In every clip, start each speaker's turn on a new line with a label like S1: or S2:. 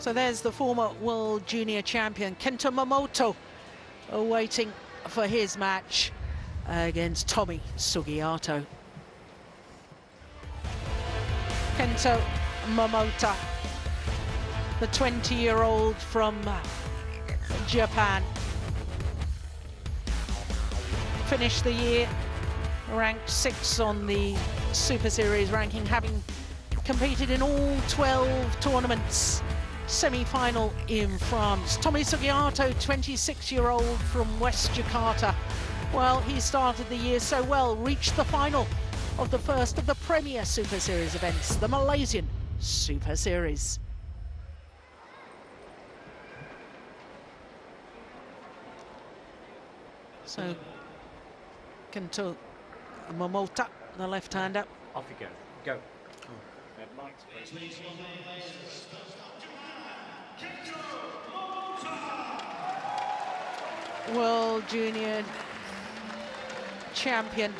S1: So there's the former world junior champion, Kento Momota, waiting for his match against Tomi Sugiarto. Kento Momota, the 20-year-old from Japan, finished the year ranked 6th on the Super Series ranking, having competed in all 12 tournaments. Semi-final in France. Tomi Sugiarto, 26-year-old from West Jakarta. Well, he started the year so well, reached the final of the first of the premier Super Series events, the Malaysian Super Series. So, Kento Momota, the left-hander.
S2: Off you go. Go.
S1: World junior champion,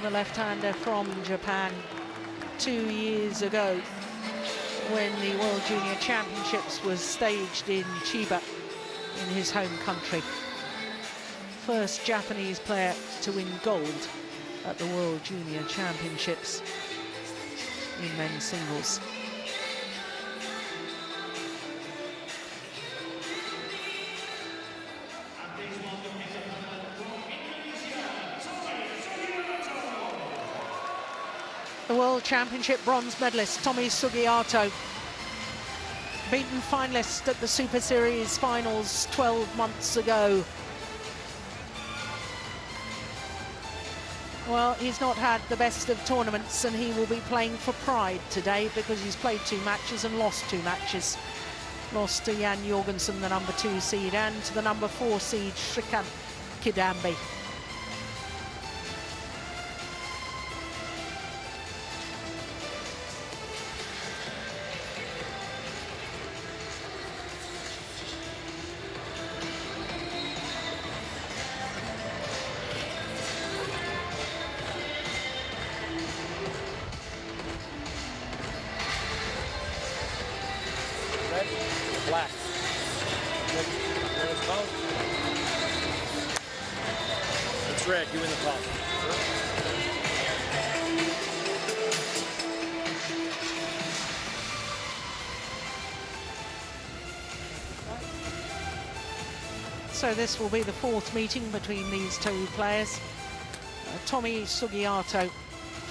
S1: the left-hander from Japan, 2 years ago when the World Junior Championships was staged in Chiba in his home country. First Japanese player to win gold at the World Junior Championships in men's singles. The World Championship bronze medalist Tomi Sugiarto, beaten finalist at the Super Series finals 12 months ago. Well, he's not had the best of tournaments, and he will be playing for pride today because he's played 2 matches and lost 2 matches. Lost to Jan Jorgensen, the number 2 seed, and to the number 4 seed, Shrikant Kidambi.
S2: Red, black. Red is called. It's red, you win the call.
S1: So this will be the 4th meeting between these 2 players. Tomi Sugiarto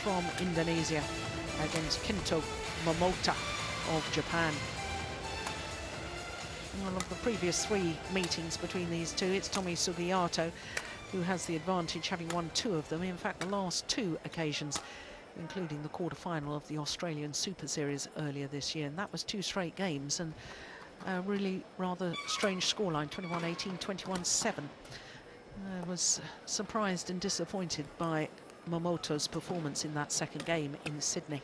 S1: from Indonesia against Kento Momota of Japan. Well, of the previous 3 meetings between these 2, it's Tomi Sugiarto who has the advantage, having won 2 of them. In fact, the last 2 occasions, including the quarter-final of the Australian Super Series earlier this year, and that was 2 straight games, and a really rather strange scoreline, 21-18, 21-7. I was surprised and disappointed by Momota's performance in that second game in Sydney.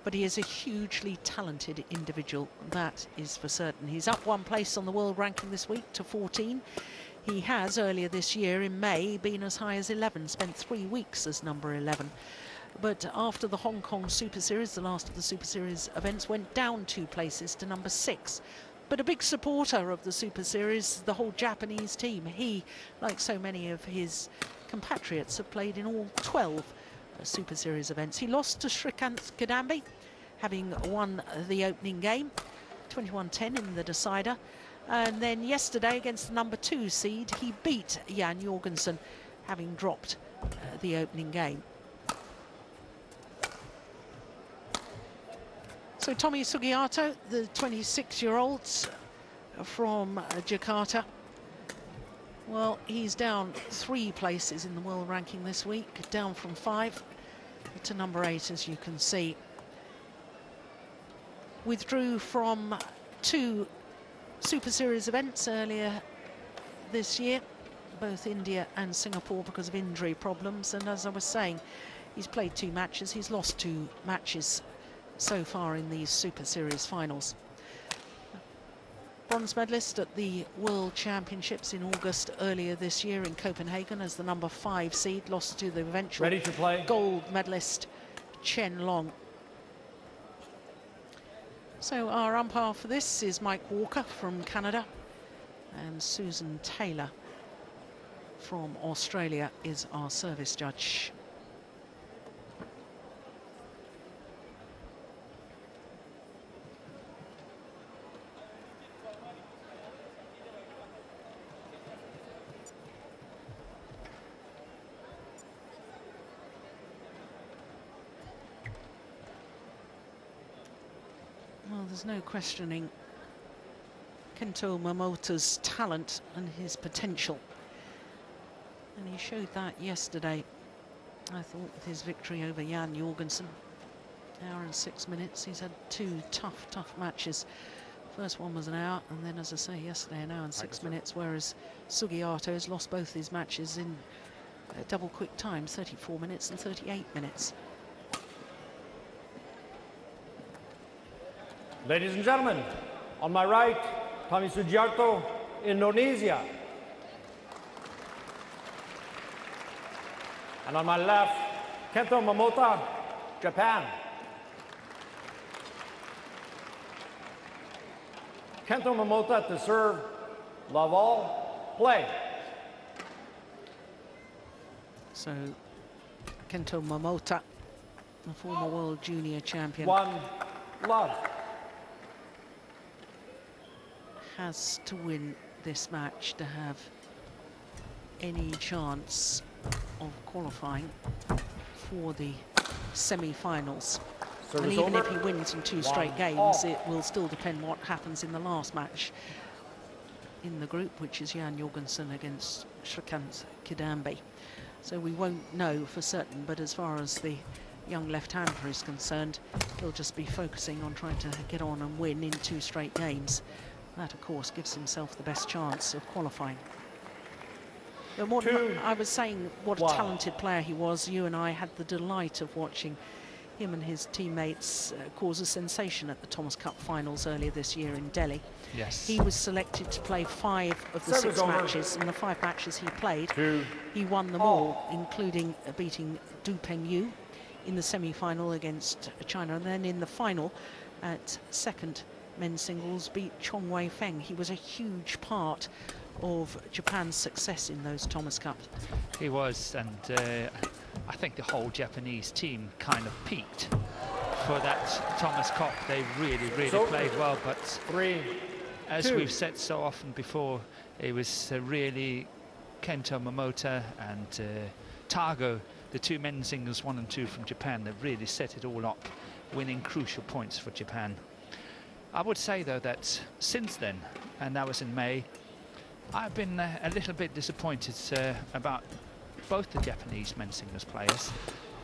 S1: But he is a hugely talented individual, that is for certain. He's up 1 place on the world ranking this week to 14. He has, earlier this year in May, been as high as 11, spent 3 weeks as number 11. But after the Hong Kong Super Series, the last of the Super Series events, went down 2 places to number 6. But a big supporter of the Super Series, the whole Japanese team. He, like so many of his compatriots, have played in all 12 Super Series events. He lost to Shrikant Kidambi, having won the opening game, 21-10 in the decider. And then yesterday, against the number 2 seed, he beat Jan Jorgensen, having dropped the opening game. So Tomi Sugiarto, the 26-year-old from Jakarta, well, he's down 3 places in the world ranking this week, down from 5 to number 8, as you can see. Withdrew from 2 Super Series events earlier this year, both India and Singapore, because of injury problems. And as I was saying, he's played 2 matches. He's lost 2 matches so far in these Super Series finals. Bronze medalist at the World Championships in August earlier this year in Copenhagen as the number 5 seed, lost to the eventual gold medalist Chen Long. So our umpire for this is Mike Walker from Canada, and Susan Taylor from Australia is our service judge. Well, there's no questioning Kento Momota's talent and his potential. And he showed that yesterday, I thought, with his victory over Jan Jorgensen. Hour and 6 minutes. He's had two tough matches. First one was an hour, and then, as I say, yesterday, an hour and 6 minutes, whereas Sugiarto has lost both his matches in double quick time, 34 minutes and 38 minutes.
S2: Ladies and gentlemen, on my right, Tommy Sugiarto, Indonesia. And on my left, Kento Momota, Japan. Kento Momota to serve, love all, play.
S1: So, Kento Momota, the former world junior champion,
S2: One, love.
S1: has to win this match to have any chance of qualifying for the semi-finals. And even if he wins in two straight games, it will still depend what happens in the last match in the group, which is Jan Jorgensen against Shrikant Kidambi. So we won't know for certain, but as far as the young left-hander is concerned, he'll just be focusing on trying to get on and win in two straight games. That, of course, gives himself the best chance of qualifying. But what I was saying, what a talented player he was. You and I had the delight of watching him and his teammates cause a sensation at the Thomas Cup finals earlier this year in Delhi.
S3: Yes.
S1: He was selected to play 5 of the 6 matches, and the 5 matches he played, he won them all, including beating Du Pengyu in the semi-final against China, and then in the final at second men's singles beat Chong Wei Feng. He was a huge part of Japan's success in those Thomas Cups.
S3: He was, and I think the whole Japanese team kind of peaked for that Thomas Cup. They really played well, but as we've said so often before, it was really Kento Momota and Tago, the 2 men's singles 1 and 2 from Japan, that really set it all up, winning crucial points for Japan. I would say, though, that since then, and that was in May, I've been a little bit disappointed about both the Japanese men's singles players,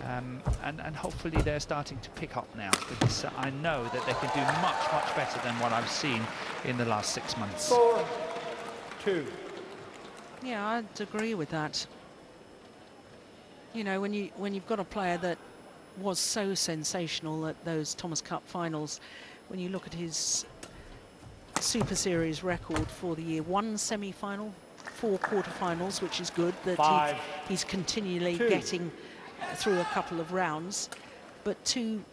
S3: and hopefully they're starting to pick up now, because I know that they can do much better than what I've seen in the last 6 months.
S2: 4-2.
S1: Yeah, I'd agree with that. You know, when you've got a player that was so sensational at those Thomas Cup finals, when you look at his Super Series record for the year, 1 semi-final, 4 quarterfinals, which is good, that he's continually getting through a couple of rounds, but 2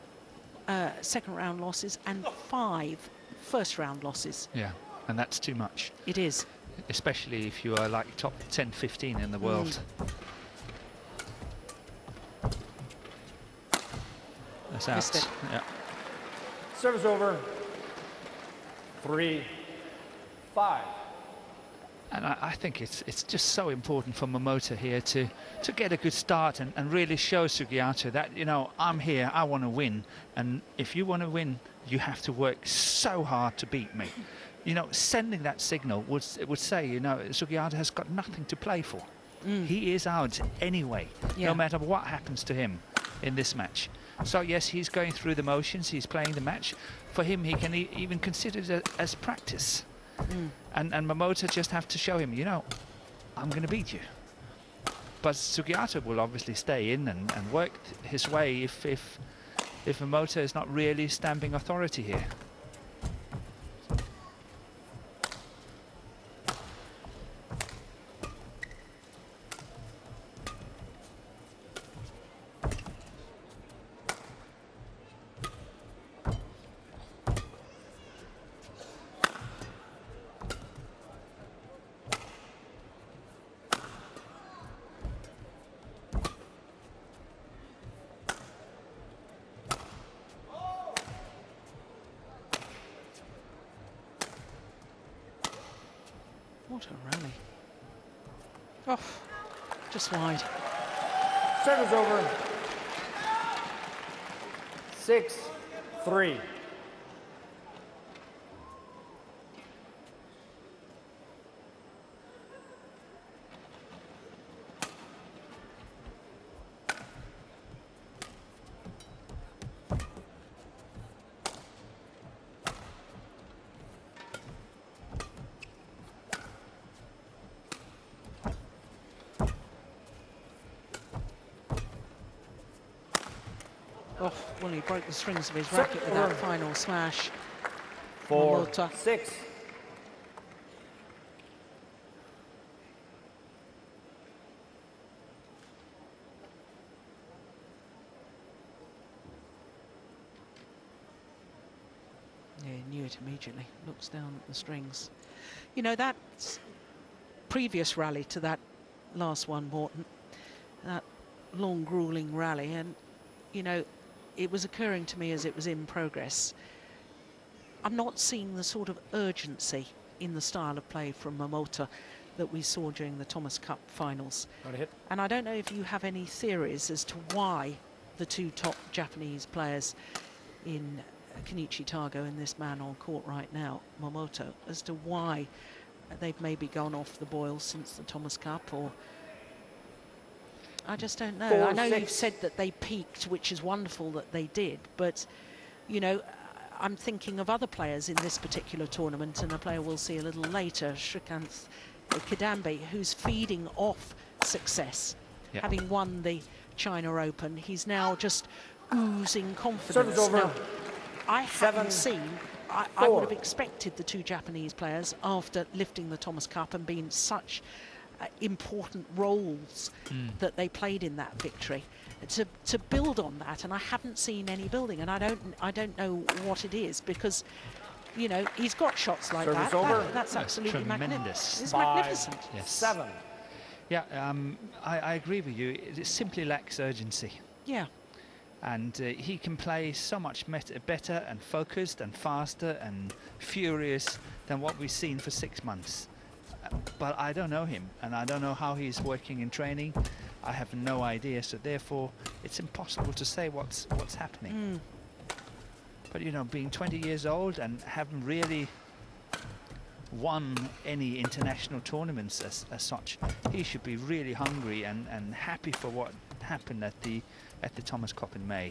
S1: second round losses and 5 first round losses.
S3: Yeah, and that's too much.
S1: It is.
S3: Especially if you are like top 10, 15 in the world. That's out.
S1: Missed it.
S3: Yeah.
S2: Service over. 3-5.
S3: And I think it's just so important for Momota here to get a good start and really show Sugiarto that, you know, I'm here, I want to win. And if you want to win, you have to work so hard to beat me. You know, sending that signal would say, you know, Sugiarto has got nothing to play for. He is out anyway, no matter what happens to him in this match. So yes, he's going through the motions, he's playing the match. For him, he can even consider it as practice. And Momota just have to show him, you know, I'm going to beat you. But Sugiarto will obviously stay in and work his way if Momota is not really stamping authority here.
S1: What a rally. Oh, just wide.
S2: Service over. 6-3.
S1: Oh, well, he broke the strings of his racket with that final smash.
S2: 4-6.
S1: Yeah, he knew it immediately. Looks down at the strings. You know, that previous rally to that last one, Morton, that long, grueling rally, and, you know, it was occurring to me as it was in progress. I'm not seeing the sort of urgency in the style of play from Momota that we saw during the Thomas Cup finals. And I don't know if you have any theories as to why the two top Japanese players in Kenichi Tago and this man on court right now, Momota, as to why they've maybe gone off the boil since the Thomas Cup, or I just don't know. I know you've said that they peaked, which is wonderful that they did, but, you know, I'm thinking of other players in this particular tournament, and a player we'll see a little later, Srikanth Kidambi, who's feeding off success. Yep. Having won the China Open, he's now just oozing confidence. Now, I haven't seen, I would have expected the two Japanese players, after lifting the Thomas Cup and being such important roles that they played in that victory, to build on that, and I haven't seen any building, and I don't know what it is, because, you know, he's got shots like that. That's absolutely tremendous. It's magnificent.
S3: Yes.
S2: 7.
S3: Yeah, I agree with you. It simply lacks urgency.
S1: Yeah.
S3: And he can play so much better and focused and faster and furious than what we've seen for 6 months. But I don't know him, and I don't know how he's working in training. I have no idea, so therefore it's impossible to say what's happening. But, you know, being 20 years old and haven't really won any international tournaments as such, he should be really hungry and happy for what happened at the Thomas Cup in May.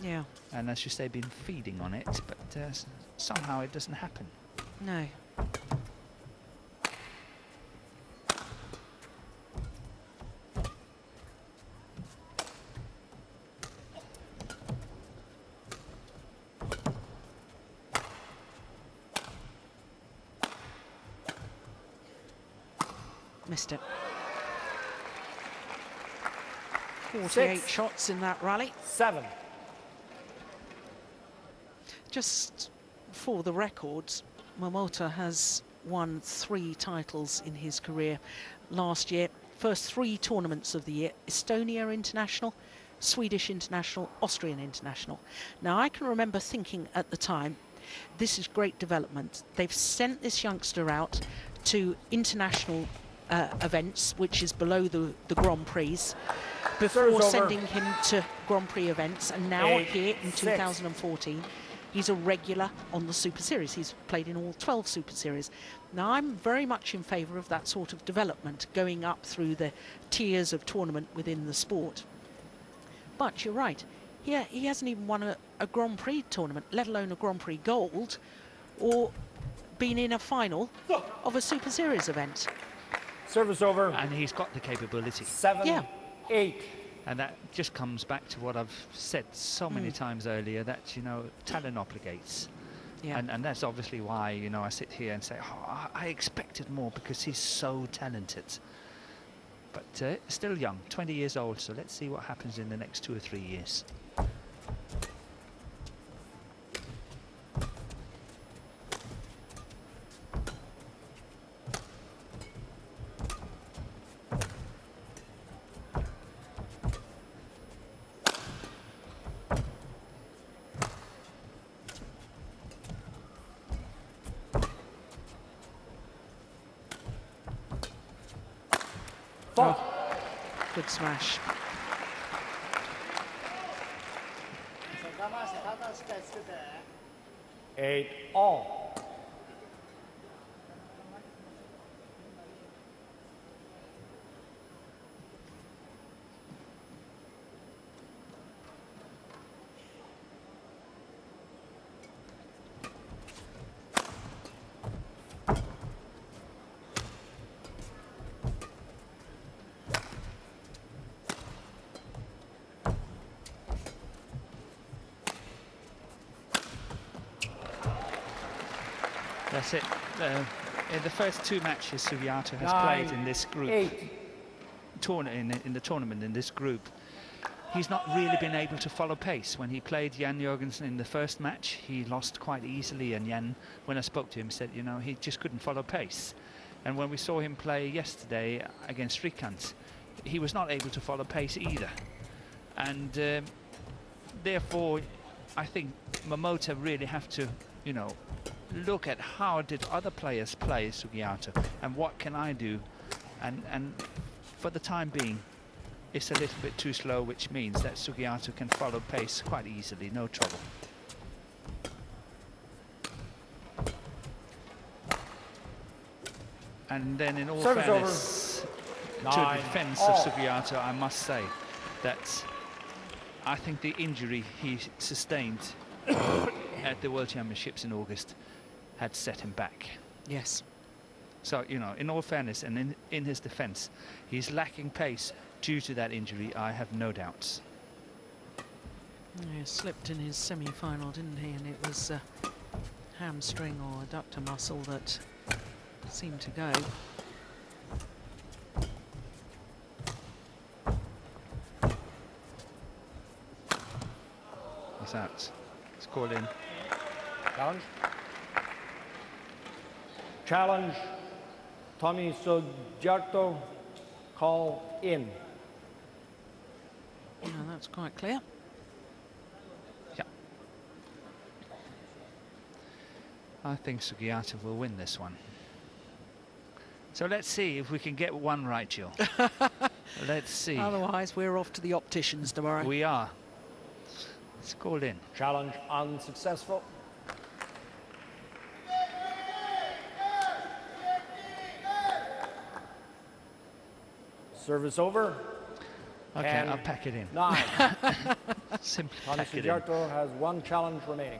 S1: Yeah.
S3: And as you say, been feeding on it, but somehow it doesn't happen.
S1: No. Missed it. 48 shots in that rally.
S2: 7.
S1: Just for the records, Momota has won 3 titles in his career last year. First 3 tournaments of the year: Estonia International, Swedish International, Austrian International. Now, I can remember thinking at the time, this is great development. They've sent this youngster out to international events, which is below the Grand Prix, before sending him to Grand Prix events, and now here in 2014 he's a regular on the Super Series. He's played in all 12 Super Series. Now, I'm very much in favour of that sort of development, going up through the tiers of tournament within the sport. But you're right, he hasn't even won a Grand Prix tournament, let alone a Grand Prix Gold, or been in a final of a Super Series event.
S2: Service over.
S3: And he's got the capability.
S2: 7-8.
S3: And that just comes back to what I've said so many times earlier, that, you know, talent obligates.
S1: Yeah.
S3: And that's obviously why, you know, I sit here and say, oh, I expected more, because he's so talented. But still young, 20 years old, so let's see what happens in the next 2 or 3 years.
S2: All.
S1: Good smash.
S2: Eight all.
S3: That's it. In the first two matches Sugiarto has
S2: 9,
S3: played in this group,
S2: 8.
S3: in the tournament in this group, he's not really been able to follow pace. When he played Jan Jorgensen in the first match, he lost quite easily, and Jan, when I spoke to him, said, you know, he just couldn't follow pace. And when we saw him play yesterday against Srikant, he was not able to follow pace either. And therefore, I think Momota really have to, you know, look at how did other players play Sugiarto and what can I do, and for the time being it's a little bit too slow, which means that Sugiarto can follow pace quite easily, no trouble. And then in all fairness to the defense of Sugiarto, I must say that I think the injury he sustained at the World Championships in August had set him back.
S1: Yes.
S3: So, you know, in all fairness and in his defense, he's lacking pace due to that injury, I have no doubts.
S1: He slipped in his semi-final, didn't he? And it was a hamstring or adductor muscle that seemed to go.
S3: He's out. It's called in.
S2: Challenge. Challenge. Tommy Sugiarto, call in.
S1: No, that's quite clear.
S3: Yeah. I think Sugiarto will win this one. So let's see if we can get one right, Jill. Let's see.
S1: Otherwise, we're off to the opticians tomorrow.
S3: We are. It's called in.
S2: Challenge unsuccessful. Service over.
S3: Okay, I'll pack it in.
S2: 9.
S3: Simply
S2: Tommy
S3: pack it in.
S2: Sugiarto has one challenge remaining.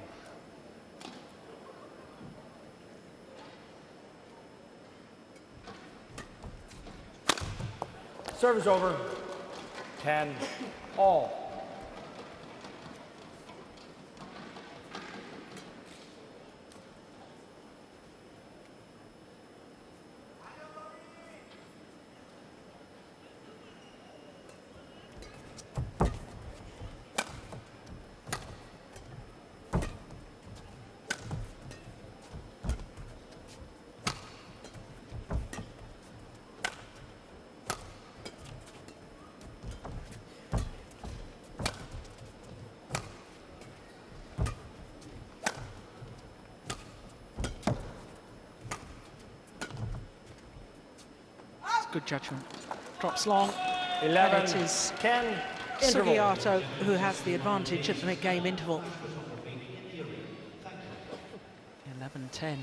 S2: Service over. 10 all.
S1: Good judgment. Drops long.
S2: 11.
S1: And it is
S2: 10. Interval.
S1: Sugiarto who has the advantage at the mid-game interval. 11-10.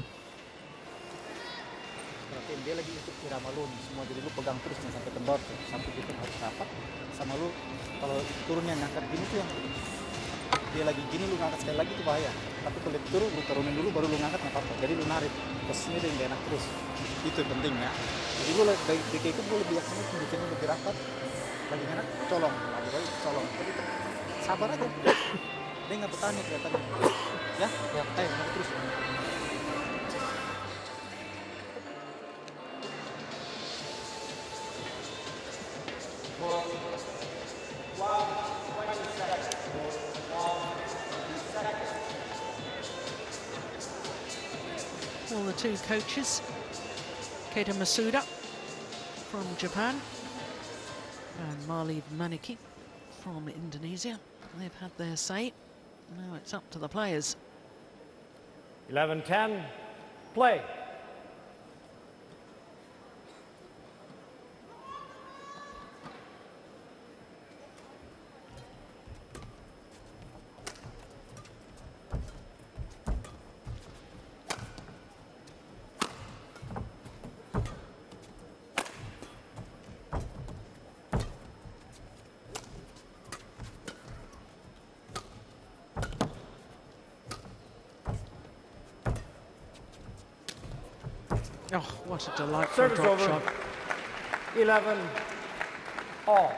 S4: Dia lagi untuk irama lu semua, jadi lu pegang terus nih sampai kendor tuh, sampai gitu harus rapat sama lu. Kalau turunnya ngangkat gini tuh yang dia lagi gini lu ngangkat sekali lagi tuh bahaya. Tapi kalau turun lu turunin dulu baru lu ngangkat nggak apa-apa. Jadi lu narik posisinya dia nggak enak terus. Itu penting ya. Jadi lu di kayak itu lu lebih yakin tunjukinnya lebih rapat. Lagi enak colong, lagi colong. Jadi sabar aja. Dia nggak bertanya kelihatannya. Ya, terus.
S1: Well, the two coaches, Kento Momota from Japan and Marlieve Maniki from Indonesia, they've had their say. Now it's up to the players.
S2: 11-10. Play.
S1: Oh, what a delightful
S2: Service
S1: drop
S2: over.
S1: shot.
S2: 11 all.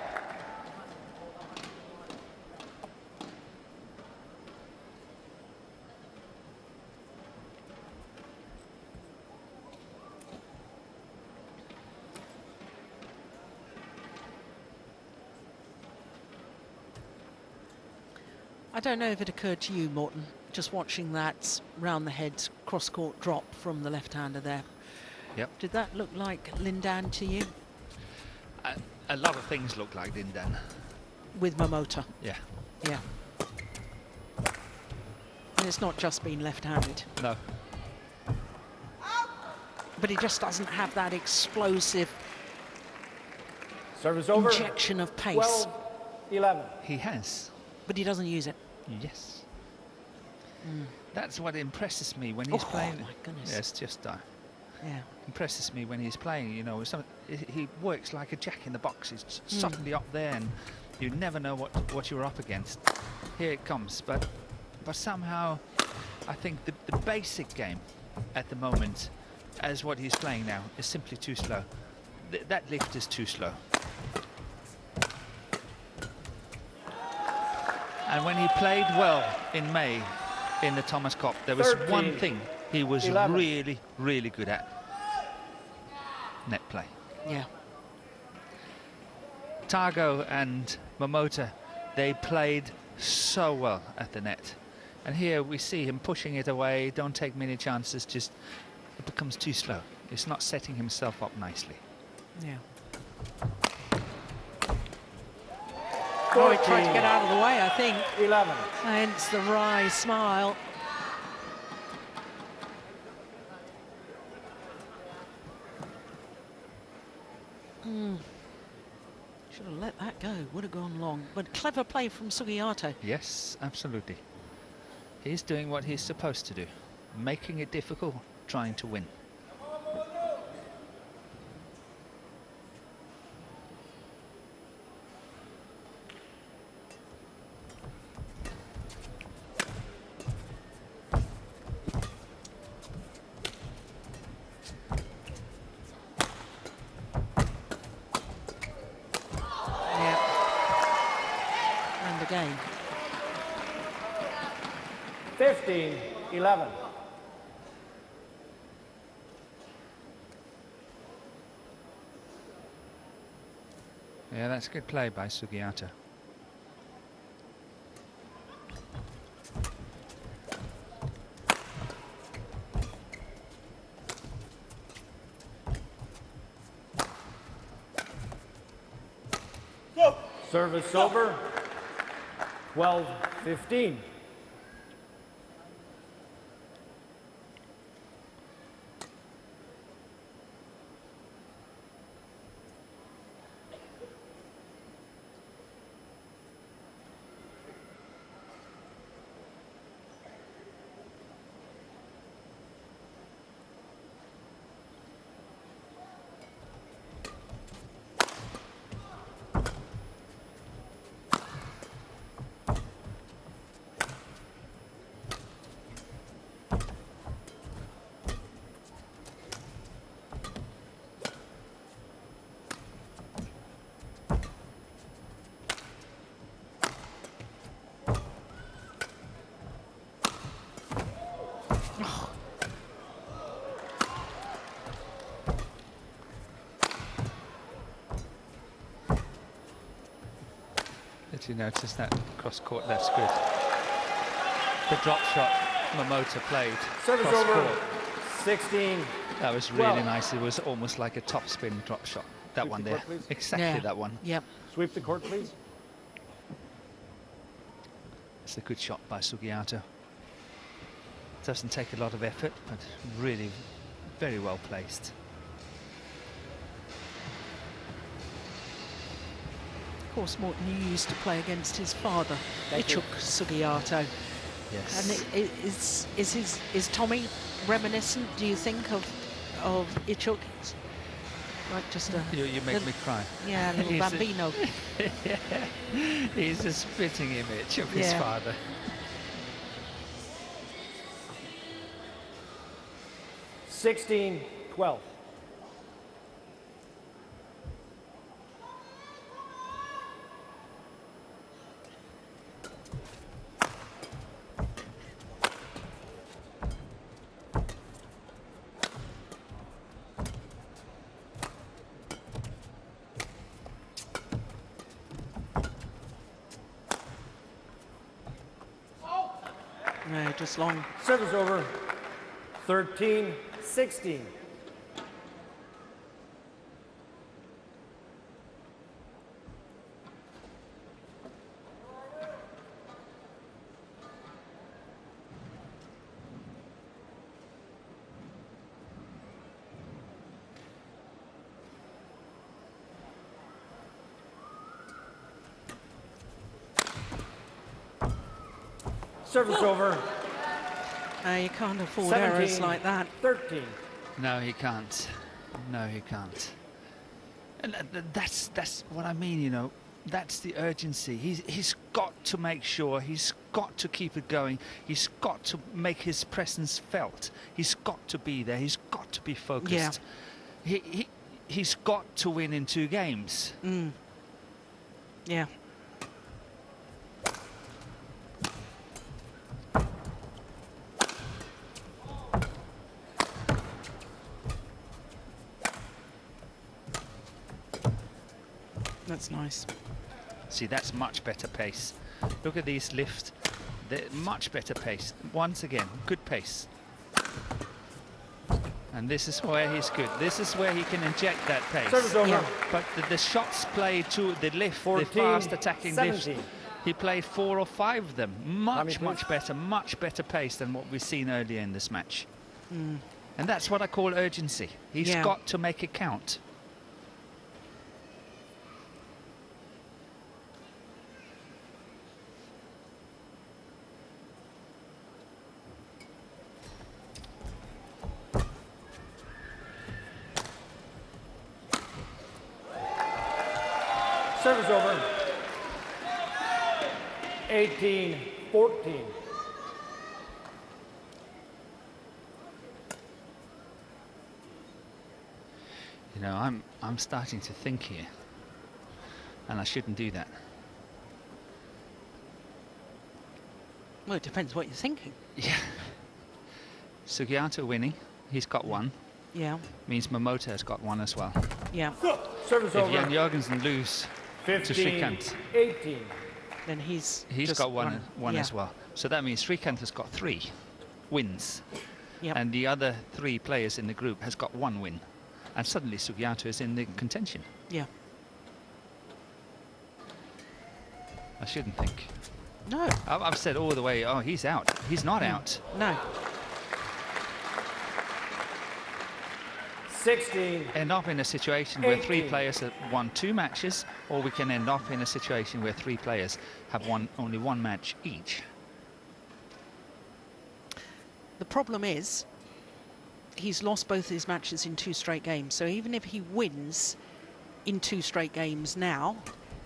S1: I don't know if it occurred to you, Morton, just watching that round the head cross-court drop from the left-hander there.
S3: Yep.
S1: Did that look like Lindan to you?
S3: A lot of things look like Lindan.
S1: With Momota?
S3: Yeah.
S1: Yeah. And it's not just been left-handed.
S3: No.
S1: But he just doesn't have that explosive
S2: Service over.
S1: injection of pace.
S2: 12-11.
S3: He has.
S1: But he doesn't use it.
S3: Yes. That's what impresses me when he's
S1: Oh,
S3: playing.
S1: my goodness.
S3: Yes, just
S1: Yeah.
S3: impresses me when he's playing. You know, he works like a jack in the box. He's suddenly up there, and you never know what you're up against. Here it comes, but somehow, I think the basic game at the moment, as what he's playing now, is simply too slow. That lift is too slow. And when he played well in May in the Thomas Cup, there was
S2: 13,
S3: one thing he was
S2: 11.
S3: really, really good at. Net play.
S1: Yeah.
S3: Targo and Momota, they played so well at the net. And here we see him pushing it away, don't take many chances, just it becomes too slow. He's not setting himself up nicely.
S1: Yeah. Oh, he tried to get out of the way, I think.
S2: 11.
S1: Hence the wry smile. Should have let that go. Would have gone long. But clever play from Sugiarto.
S3: Yes, absolutely. He's doing what he's supposed to do, making it difficult, trying to win.
S1: Again.
S2: 15-11.
S3: Yeah, that's good play by Sugiarto.
S2: Service over. 12-15.
S3: Did you notice that cross-court left's good? The drop shot Momota played.
S2: Service over. 16.
S3: That was really nice. It was almost like a top-spin drop shot. That one there. Exactly that one.
S1: Yep.
S2: Sweep the court, please.
S3: It's a good shot by Sugiarto. Doesn't take a lot of effort, but really very well placed.
S1: Of course, Morton, you used to play against his father, Ichuk Sugiarto.
S3: Yes.
S1: And is Tommy reminiscent, do you think, of Ichuk? Like just a...
S3: You make me cry.
S1: Yeah, a little bambino.
S3: He's a spitting image of his father.
S2: 12.
S1: No, just long.
S2: Service over. 13-16. Service over.
S1: You can't afford errors like that.
S2: 13.
S3: No, he can't. No, he can't. And that's what I mean, you know. That's the urgency. He's got to make sure. He's got to keep it going. He's got to make his presence felt. He's got to be there. He's got to be focused.
S1: Yeah.
S3: He's got to win in 2 games.
S1: Yeah. That's nice.
S3: See, that's much better pace. Look at these lifts. They're much better pace. Once again, good pace. And this is where he's good. This is where he can inject that pace.
S2: Service over.
S1: Yeah.
S3: But the shots played to the lift,
S2: 14,
S3: the fast attacking lifts,
S2: 17.
S3: he played 4 or 5 of them. Much
S2: please.
S3: much better pace than what we've seen earlier in this match. And that's what I call urgency. He's
S1: Yeah.
S3: got to make it count.
S2: Service over. 18-14.
S3: You know, I'm starting to think here, and I shouldn't do that.
S1: Well, it depends what you're thinking.
S3: Yeah. Sugiarto winning. He's got 1.
S1: Yeah.
S3: Means Momota has got 1 as well.
S1: Yeah.
S2: Service
S3: If
S2: over.
S3: Jan Jorgensen lose to Shrikant,
S2: 15-18.
S1: Then he's
S3: he's got one
S1: yeah.
S3: as well. So that means Shrikant has got 3 wins.
S1: Yep.
S3: And the other 3 players in the group has got 1 win. And suddenly Sugiarto is in the contention.
S1: Yeah.
S3: I shouldn't think.
S1: No.
S3: I've said all the way, oh, he's out. He's not out.
S1: No.
S2: 16.
S3: End up in a situation where 3
S2: 18.
S3: players have won 2 matches, or we can end up in a situation where 3 players have won only 1 match each.
S1: The problem is he's lost both his matches in 2 straight games. So even if he wins in 2 straight games now,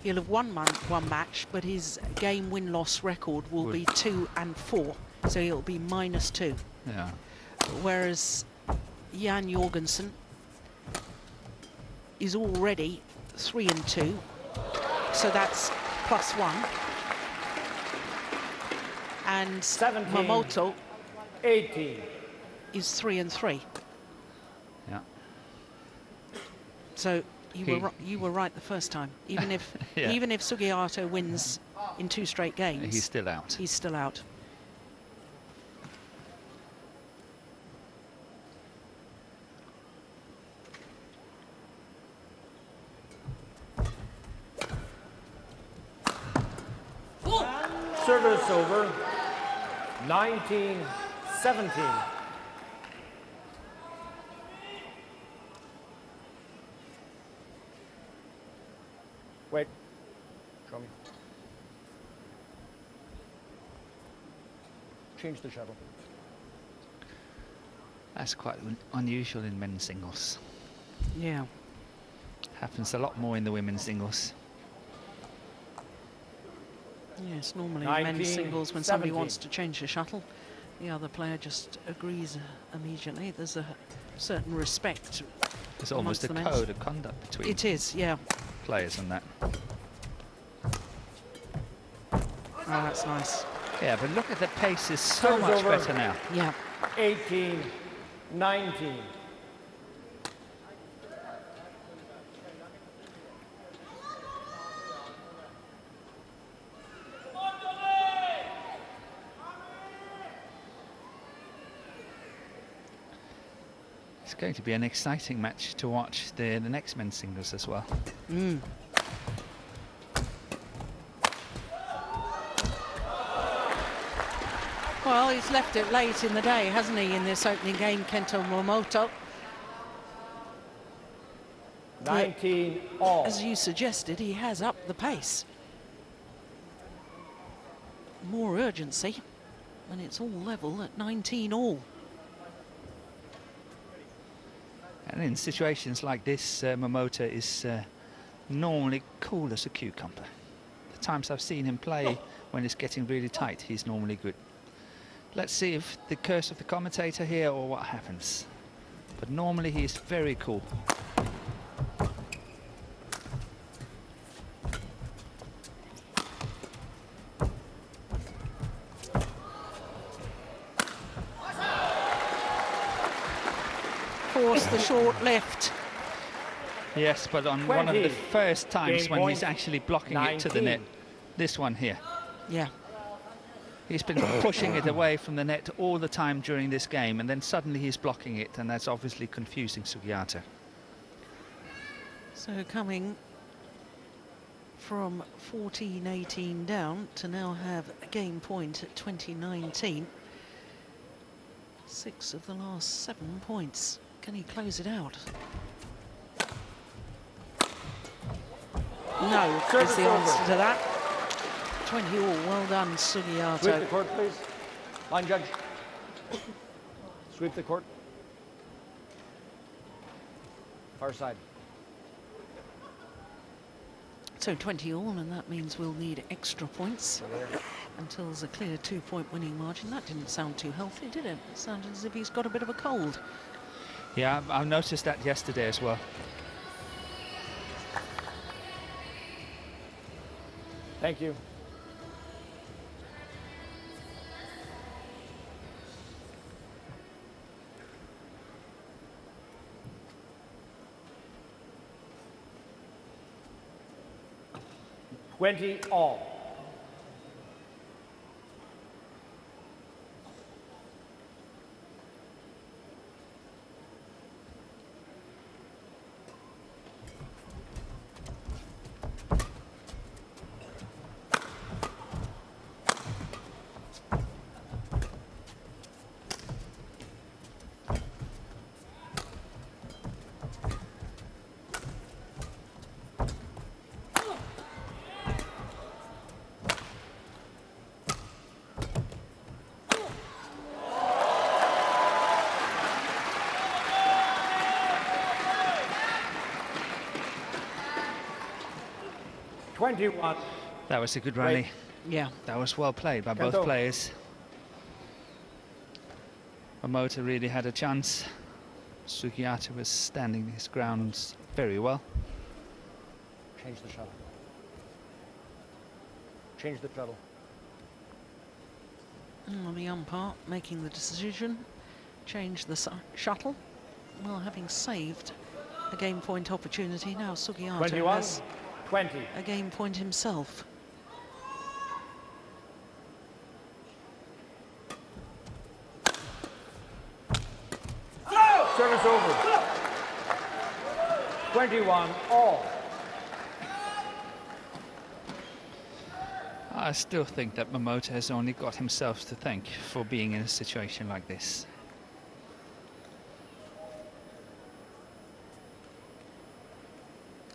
S1: he'll have won one match, but his game win-loss record will be 2 and 4. So he'll be -2.
S3: Yeah.
S1: Whereas Jan Jorgensen is already 3 and 2. So that's +1. And
S2: 17.
S1: Momota
S2: 18.
S1: is 3 and 3.
S3: Yeah.
S1: So you were right the first time. Even if
S3: Yeah.
S1: even if Sugiarto wins in 2 straight games,
S3: He's still out.
S1: he's still out.
S2: Service over. 19-17. Wait. Show me. Change the shuttle.
S3: That's quite unusual in men's singles.
S1: Yeah.
S3: Happens a lot more in the women's singles.
S1: Yes, normally
S2: 19,
S1: men's singles, when somebody
S2: 17.
S1: wants to change the shuttle, The other player just agrees immediately. There's a certain respect.
S3: There's almost a code of conduct between
S1: it is, yeah.
S3: players and that.
S1: Oh, that's nice.
S3: Yeah, but look at the pace is so much better now.
S1: Yeah.
S2: 18, 19.
S3: It's going to be an exciting match to watch the next men's singles as well.
S1: Mm. Well, he's left it late in the day, hasn't he, in this opening game, Kento Momota.
S2: 19 all.
S1: As you suggested, he has upped the pace. More urgency, and it's all level at 19 all.
S3: And in situations like this, Momota is normally cool as a cucumber. The times I've seen him play when it's getting really tight, he's normally good. Let's see if the curse of the commentator here or what happens. But normally he's very cool.
S1: Force the short left.
S3: Yes, but on
S2: 20.
S3: one of the first times
S2: Game
S3: when
S2: point.
S3: he's actually blocking it to the
S2: 19.
S3: net. This one here.
S1: Yeah.
S3: He's been pushing it away from the net all the time during this game, and then suddenly he's blocking it, and that's obviously confusing Sugiarto.
S1: So coming from 14-18 down to now have a game point at 20-19. 6 of the last 7 points. Can he close it out? No, is the answer to that. 20 all. Well done, Sugiarto.
S2: Sweep the court, please. Line judge. Sweep the court. Far side.
S1: So 20 all, and that means we'll need extra points until there's a clear 2-point winning margin. That didn't sound too healthy, did it? It sounded as if he's got a bit of a cold.
S3: Yeah, I've noticed that yesterday as well.
S2: Thank you. $20 all. $21.
S3: That was a good rally.
S2: Right.
S1: Yeah.
S3: That was well played by both
S2: Kento.
S3: players. Momota really had a chance. Sugiarto was standing his grounds very well.
S2: Change the shuttle. Change the shuttle.
S1: The umpire making the decision. Change the shuttle. Well, having saved a game point opportunity, now Sugiarto
S2: 21,
S1: has
S2: 20.
S1: a game point himself.
S2: Service over. 21 all.
S3: I still think that Momota has only got himself to thank for being in a situation like this.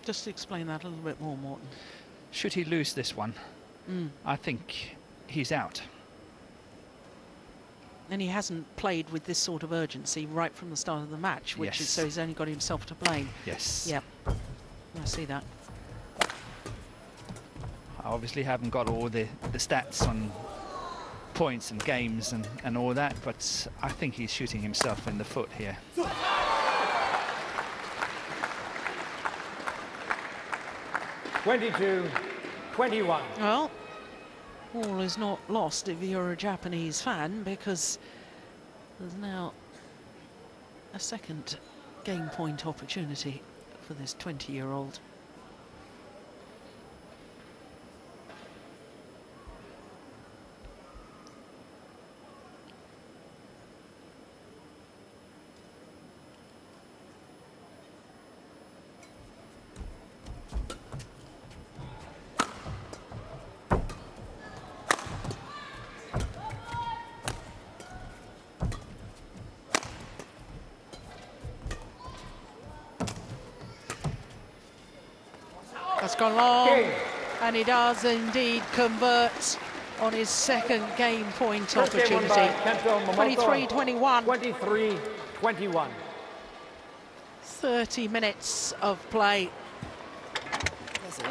S1: Just to explain that a little bit more, Morten.
S3: Should he lose this one, I think he's out.
S1: And he hasn't played with this sort of urgency right from the start of the match, which is,
S3: Yes.
S1: so he's only got himself to blame.
S3: Yes.
S1: Yep, I see that.
S3: I obviously haven't got all the stats on points and games and all that, but I think he's shooting himself in the foot here.
S2: (22-21).
S1: Well, all is not lost if you're a Japanese fan, because there's now a second game point opportunity for this 20-year-old. That's gone long, and he does indeed convert on his second game point
S2: First game won by
S1: opportunity.
S2: Kento Momota.
S1: 23-21.
S2: 23-21.
S1: 30 minutes of play.
S4: 相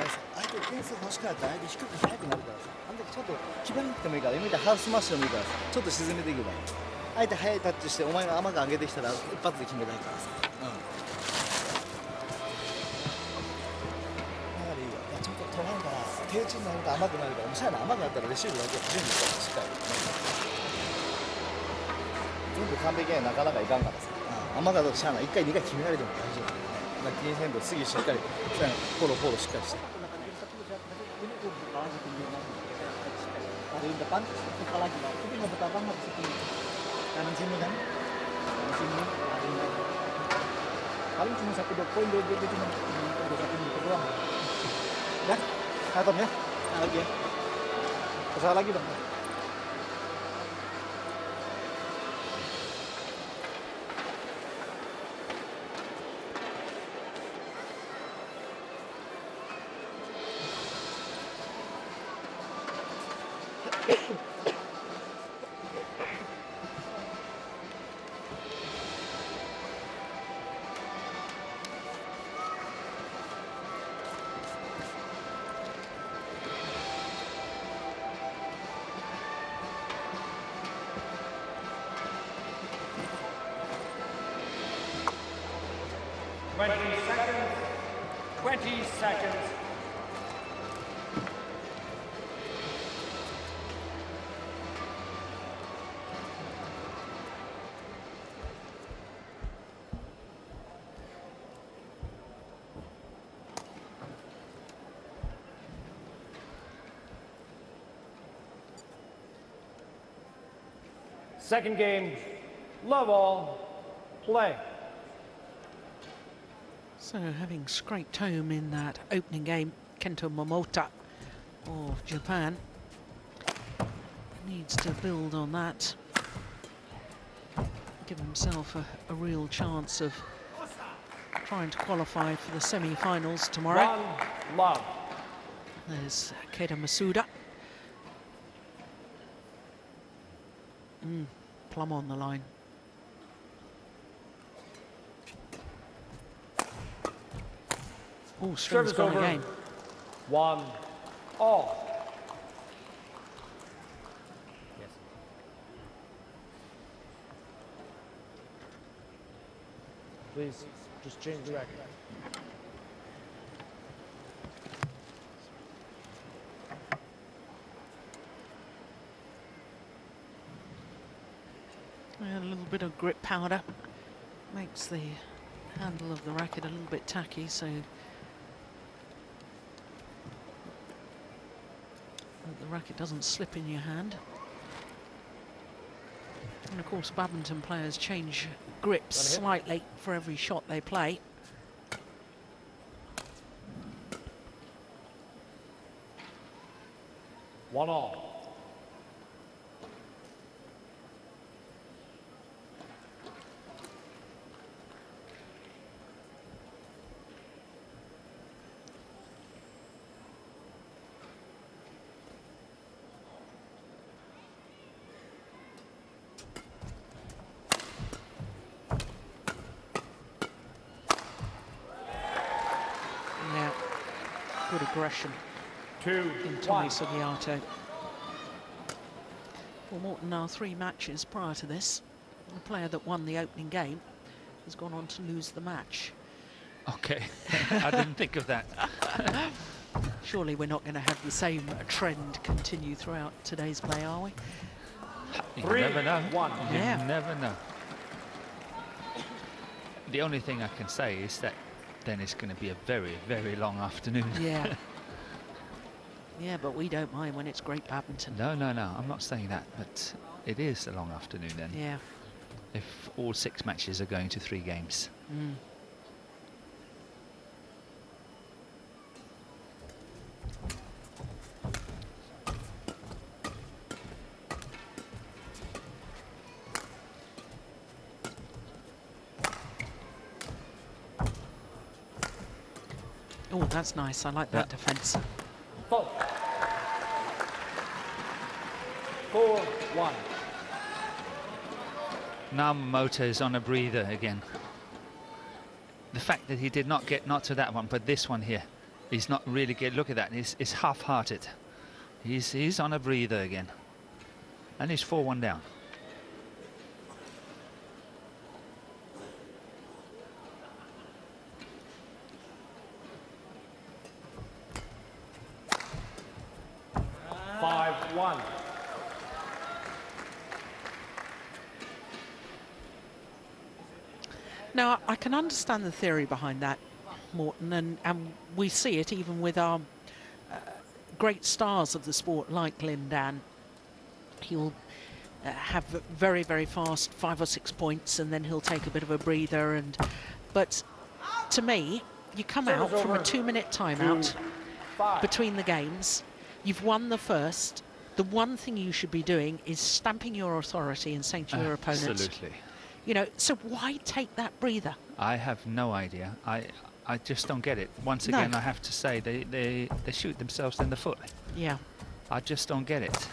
S4: 手点数欲しくなったら相手低く速くなるからさ、あの時ちょっと決めなくてもいいから、今みたいにハーフスマッシュでもいいからさ、ちょっと沈めていけばいい。相手速いタッチしてお前が甘が上げてきたら一発で決めたいからさ。だからいいよ。ちょっと止まるから手打ちになると甘くなるから、もうしゃあない甘くなったらレシーブだけ準備したらしっかり。全部完璧にはなかなかいかんからさ。甘がしゃあない。1回2回決められても大丈夫。気にせんと次しっかりフォローしっかりして。Dari depan kita lagi, tapi nggak betah banget di situ. Kanan sini kan, kanan sini, kanan lagi. Paling cuma 1-2 poin dia cuma 1 menit doang. Ya, Tom ya, lagi ya. Kesal lagi dong.
S2: Seconds. Second game, love all, play.
S1: So, having scraped home in that opening game, Kento Momota of Japan needs to build on that, give himself a real chance of trying to qualify for the semi-finals tomorrow.
S2: One love.
S1: There's Keita Masuda. Plum on the line. Oh, strings gone again.
S2: 1-all. Yes. Please, just change the racket.
S1: A little bit of grip powder makes the handle of the racket a little bit tacky, so the racket doesn't slip in your hand. And of course, badminton players change grips slightly for every shot they play.
S2: One all.
S1: Good aggression
S2: 2-1.
S1: in Tommy Sugiarto. Well, Morton now 3 matches prior to this. The player that won the opening game has gone on to lose the match.
S3: Okay, I didn't think of that.
S1: Surely we're not going to have the same trend continue throughout today's play, are we?
S3: You never know.
S2: 3-1.
S3: You
S1: Yeah.
S3: never know. The only thing I can say is that then it's going to be a very, very long afternoon.
S1: Yeah. Yeah, but we don't mind when it's great badminton.
S3: No, no, no, I'm not saying that, but it is a long afternoon then.
S1: Yeah.
S3: If all 6 matches are going to 3 games.
S1: Mm. Oh, that's nice. I like that defence.
S2: 4-1.
S3: Now Momota is on a breather again. The fact that he did not get not to that one, but this one here, he's not really good. Look at that. He's half-hearted. He's on a breather again, and he's 4-1 down.
S1: Now, I can understand the theory behind that, Morton, and we see it even with our great stars of the sport like Lin Dan. He'll have very, very fast 5 or 6 points, and then he'll take a bit of a breather. But to me, you come out from a 2-minute timeout between the games. You've won the first. The one thing you should be doing is stamping your authority and saying to your opponent,
S3: Absolutely.
S1: you know, so why take that breather?
S3: I have no idea. I just don't get it. Once again, I have to say they shoot themselves in the foot.
S1: Yeah.
S3: I just don't get it.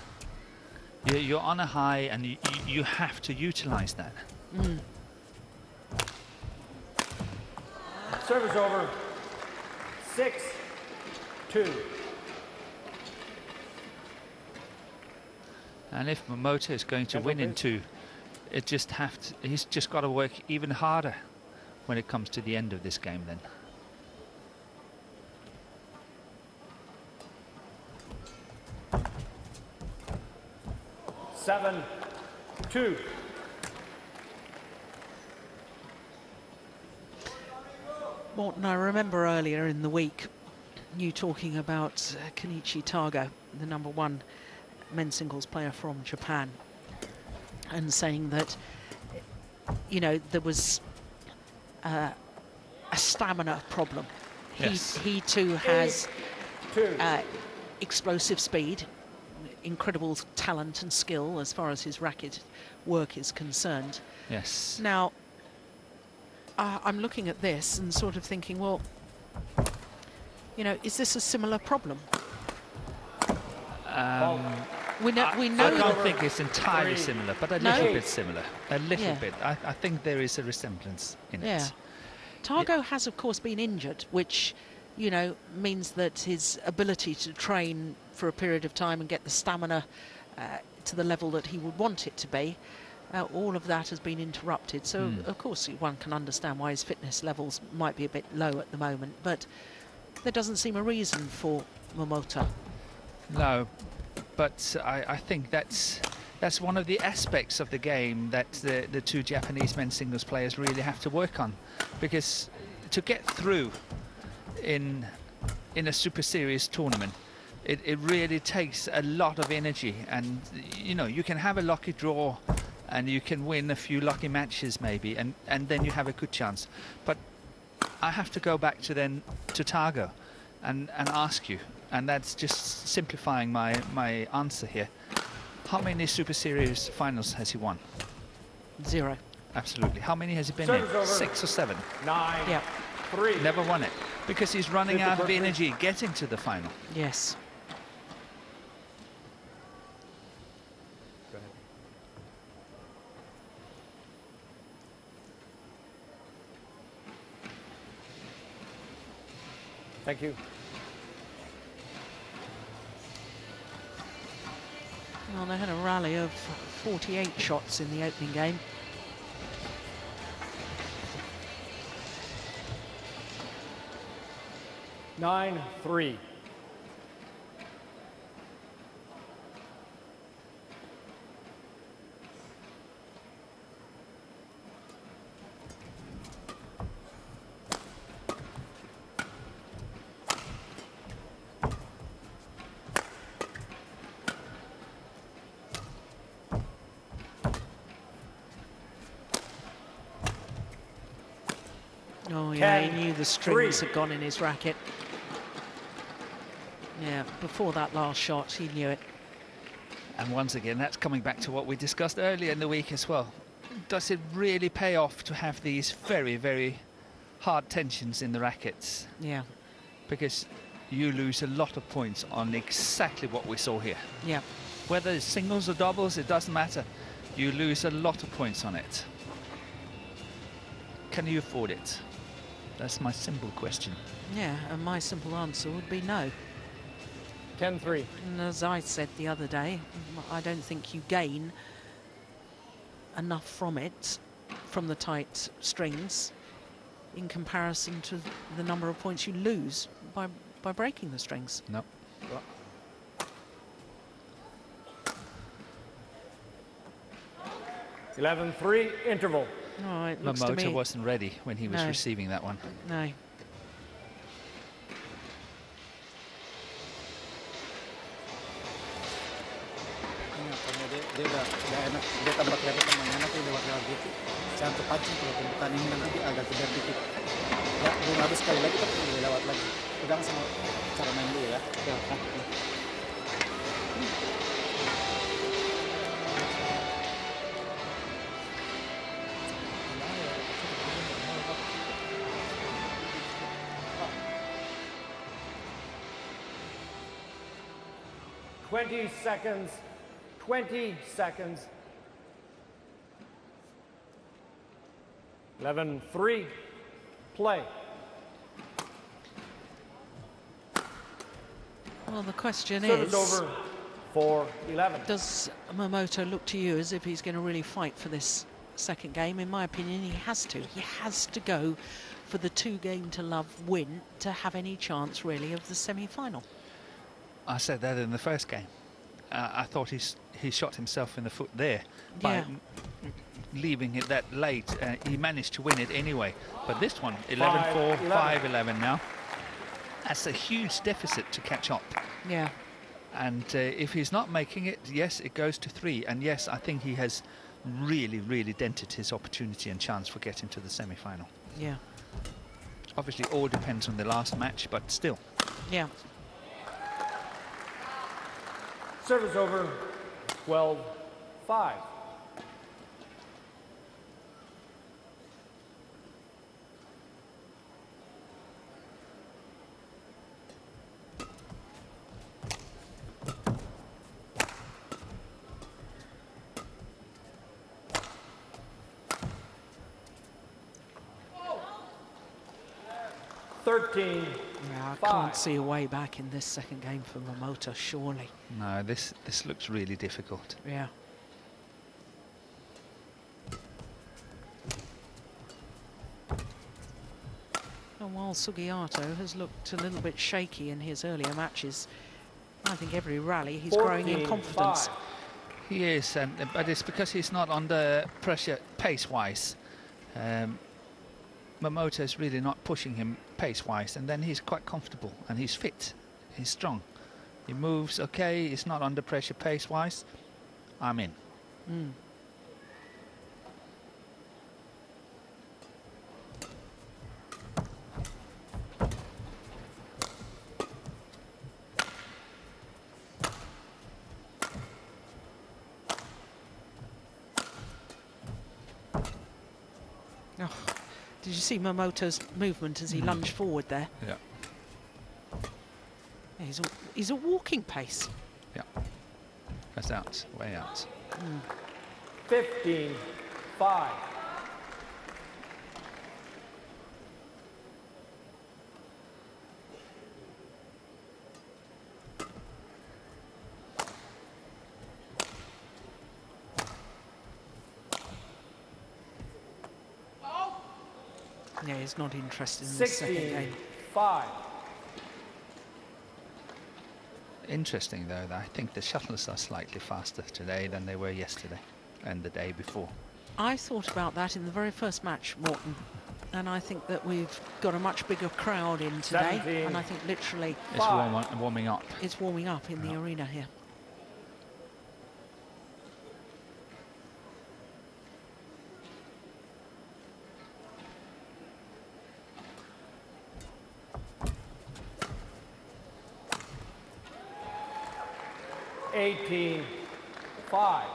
S3: You're on a high, and you have to utilize that.
S1: Mm.
S2: Service over. 6-2.
S3: And if Momota is going to win in 2, he's just got to work even harder when it comes to the end of this game then.
S2: 7-2.
S1: Morton, I remember earlier in the week you talking about Kenichi Tago, the #1 men's singles player from Japan, and saying that, you know, there was a stamina problem.
S3: Yes.
S1: He too has
S2: 8-2.
S1: explosive speed, incredible talent and skill as far as his racket work is concerned.
S3: Yes.
S1: Now, I'm looking at this and sort of thinking, well, you know, is this a similar problem? We know
S3: I
S1: that
S3: don't think it's entirely
S2: 3,
S3: similar, but a
S1: No?
S3: little bit similar. A little
S1: Yeah.
S3: bit. I think there is a resemblance in
S1: Yeah.
S3: it.
S1: Tago has, of course, been injured, which, you know, means that his ability to train for a period of time and get the stamina to the level that he would want it to be, all of that has been interrupted. So, of course, one can understand why his fitness levels might be a bit low at the moment, but there doesn't seem a reason for Momota.
S3: No, but I think that's one of the aspects of the game that the 2 Japanese men's singles players really have to work on, because to get through in a Super Series tournament, it really takes a lot of energy, and you know, you can have a lucky draw and you can win a few lucky matches maybe, and then you have a good chance. But I have to go back to Tago and ask you, and that's just simplifying my answer here. How many Super Series finals has he won?
S1: 0.
S3: Absolutely. How many has he been
S2: Service
S3: in?
S2: over.
S3: 6 or 7?
S2: 9-3.
S1: Yeah.
S3: Never won it, because he's running out of
S2: 50%.
S3: energy getting to the final.
S1: Yes.
S2: Go ahead. Thank you.
S1: Well, they had a rally of 48 shots in the opening game.
S2: Nine, 3.
S1: Oh yeah,
S2: 10,
S1: he knew the strings
S2: 3.
S1: had gone in his racket. Yeah, before that last shot, he knew it.
S3: And once again, that's coming back to what we discussed earlier in the week as well. Does it really pay off to have these very, very hard tensions in the rackets?
S1: Yeah,
S3: Because you lose a lot of points on exactly what we saw here.
S1: yeah.
S3: Whether it's singles or doubles, it doesn't matter. You lose a lot of points on it. Can you afford it? That's my simple question.
S1: Yeah, and my simple answer would be no.
S2: 10, 3.
S1: And as I said the other day, I don't think you gain enough from it, from the tight strings, in comparison to the number of points you lose by breaking the strings.
S3: No.
S2: 11, 3. Interval.
S1: Oh, it looks to me...
S3: Momota wasn't ready when he was
S1: No.
S3: receiving that one.
S1: No.
S4: Iya, karena dia udah enak, dia tambah kelihatan main enak, dia lewat gitu. Jangan terpancing kalau pembukaan ini nanti dia agak geber dikit. Ya, belum habis sekali lagi tapi dia lewat lagi. Pegang sama cara main dulu ya. Ya, nah.
S2: 20 seconds. 20 seconds. 11, 3. Play.
S1: Well, the question
S2: Service
S1: is,
S2: over for 11.
S1: does Momota look to you as if he's going to really fight for this second game? In my opinion, he has to. He has to go for the 2-game-to-love win to have any chance, really, of the semi-final.
S3: I said that in the first game. I thought he shot himself in the foot there by leaving it that late. He managed to win it anyway. But this one, 11-4, 5-11 now. That's a huge deficit to catch up.
S1: Yeah.
S3: And if he's not making it, yes, it goes to 3. And yes, I think he has really, really dented his opportunity and chance for getting to the semi-final.
S1: Yeah.
S3: Obviously, all depends on the last match, but still.
S1: Yeah.
S2: Service over 12, 5.
S1: Yeah, I can't see a way back in this second game for Momota, surely.
S3: No, this looks really difficult.
S1: Yeah. And while Sugiarto has looked a little bit shaky in his earlier matches, I think every rally he's growing in confidence.
S2: 5.
S3: He is, but it's because he's not under pressure pace-wise. Momota is really not pushing him pace-wise, and then he's quite comfortable, and he's fit, he's strong. He moves okay, he's not under pressure pace-wise. I'm in.
S1: Mm. Oh, did you see Momota's movement as he lunged forward there?
S3: Yeah.
S1: Yeah, he's a walking pace.
S3: Yeah. That's out, way out.
S2: 15, 5.
S1: Yeah, he's not interested in the second game.
S2: 5.
S3: Interesting, though, that I think the shuttles are slightly faster today than they were yesterday and the day before.
S1: I thought about that in the very first match, Morton, and I think that we've got a much bigger crowd in today,
S2: 17.
S1: and I think literally
S3: It's warming up.
S1: it's warming up in the arena here.
S2: Eighteen. 5.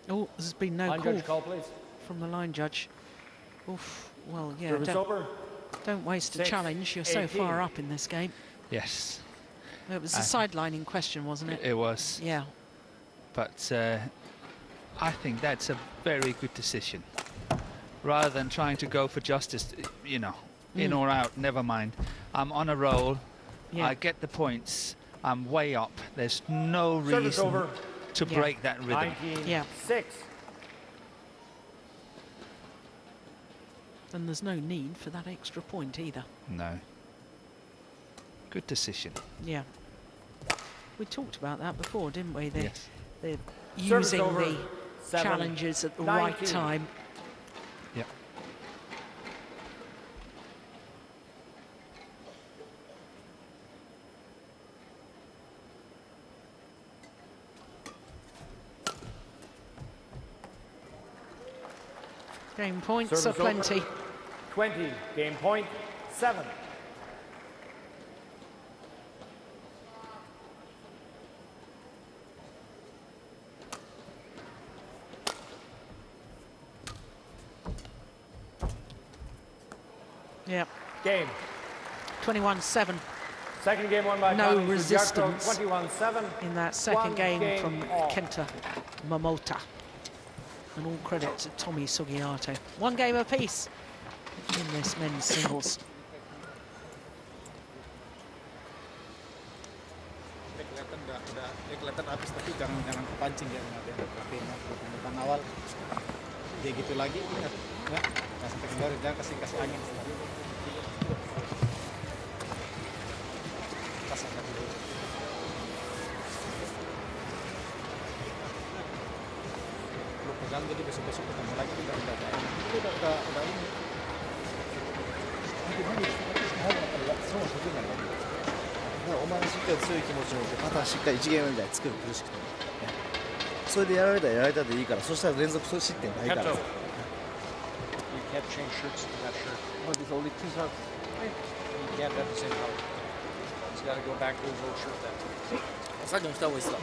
S1: Oh, there's been no
S2: Line
S1: call
S2: judge call, please.
S1: from the line judge. Oof, well, yeah,
S2: Service over.
S1: don't waste a
S2: 6,
S1: challenge. You're so
S2: 18.
S1: far up in this game.
S3: Yes,
S1: It was the sideline in question, wasn't it?
S3: it was.
S1: Yeah.
S3: But I think that's a very good decision. Rather than trying to go for justice, you know, in or out, never mind. I'm on a roll.
S1: Yeah.
S3: I get the points. I'm way up. There's no
S2: Service
S3: reason
S2: over.
S3: to
S1: Yeah.
S3: break that rhythm.
S2: 19.
S1: Yeah.
S2: 6.
S1: And there's no need for that extra point either.
S3: No. Good decision.
S1: Yeah. We talked about that before, didn't we?
S3: Yes.
S1: They're
S2: Service
S1: using
S2: over.
S1: the
S2: 7,
S1: challenges at the right
S2: 19.
S1: time.
S3: Yep.
S1: Game points are
S2: Service over.
S1: plenty.
S2: 20. Game point. 7.
S1: Yeah.
S2: Game.
S1: 21-7
S2: Second game won by
S1: No
S2: Tommy Sugiarto,
S1: resistance.
S2: 21-7.
S1: in that second
S2: One
S1: game
S2: game
S1: from
S2: all.
S1: Kento Momota. And all credit to Tommy Sugiarto. One game apiece in this men's singles.
S4: Kelihatan habis, tapi jangan kepancing ya, tapi depan awal dia gitu lagi, ingat ya, kasih kendor, jangan kasih angin. Kasih dulu. Lu pegang, jadi besok ketemu lagi udah ini. Semua sudah kan. お前のしっかり強い気持ちを持ってまたしっかり1ゲームみたいに作る苦しくても、それでやられたらやられたでいいから、そしたら連続失点ないから。
S2: Kento.
S5: You can't change shirts to that shirt.
S4: Oh, there's only two shirts.
S5: You can't have the same color. He's got to go back to his old shirt then.
S4: さっきもした方がいいっすか。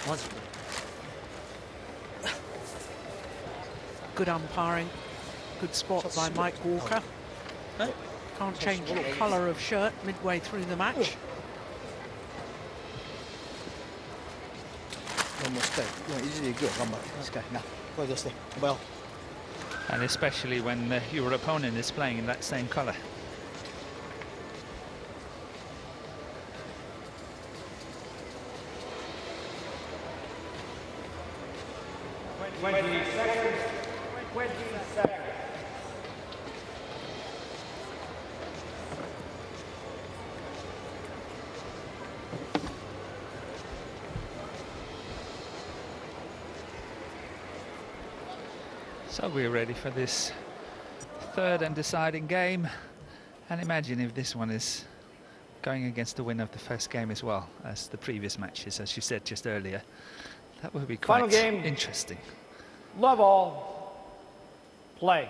S4: マジで。
S1: Good umpiring. Good spot by Mike Walker. Can't change the colour of shirt midway through the match.
S4: もうしっかり、意地でいくよ、頑張って、しっかりな、声出して、おばよ。
S3: And especially when your opponent is playing in that same colour. So we're ready for this third and deciding game, and imagine if this one is going against the winner of the first game as well as the previous matches, as you said just earlier. That would be
S2: Final
S3: quite
S2: game.
S3: interesting.
S2: Love all. Play.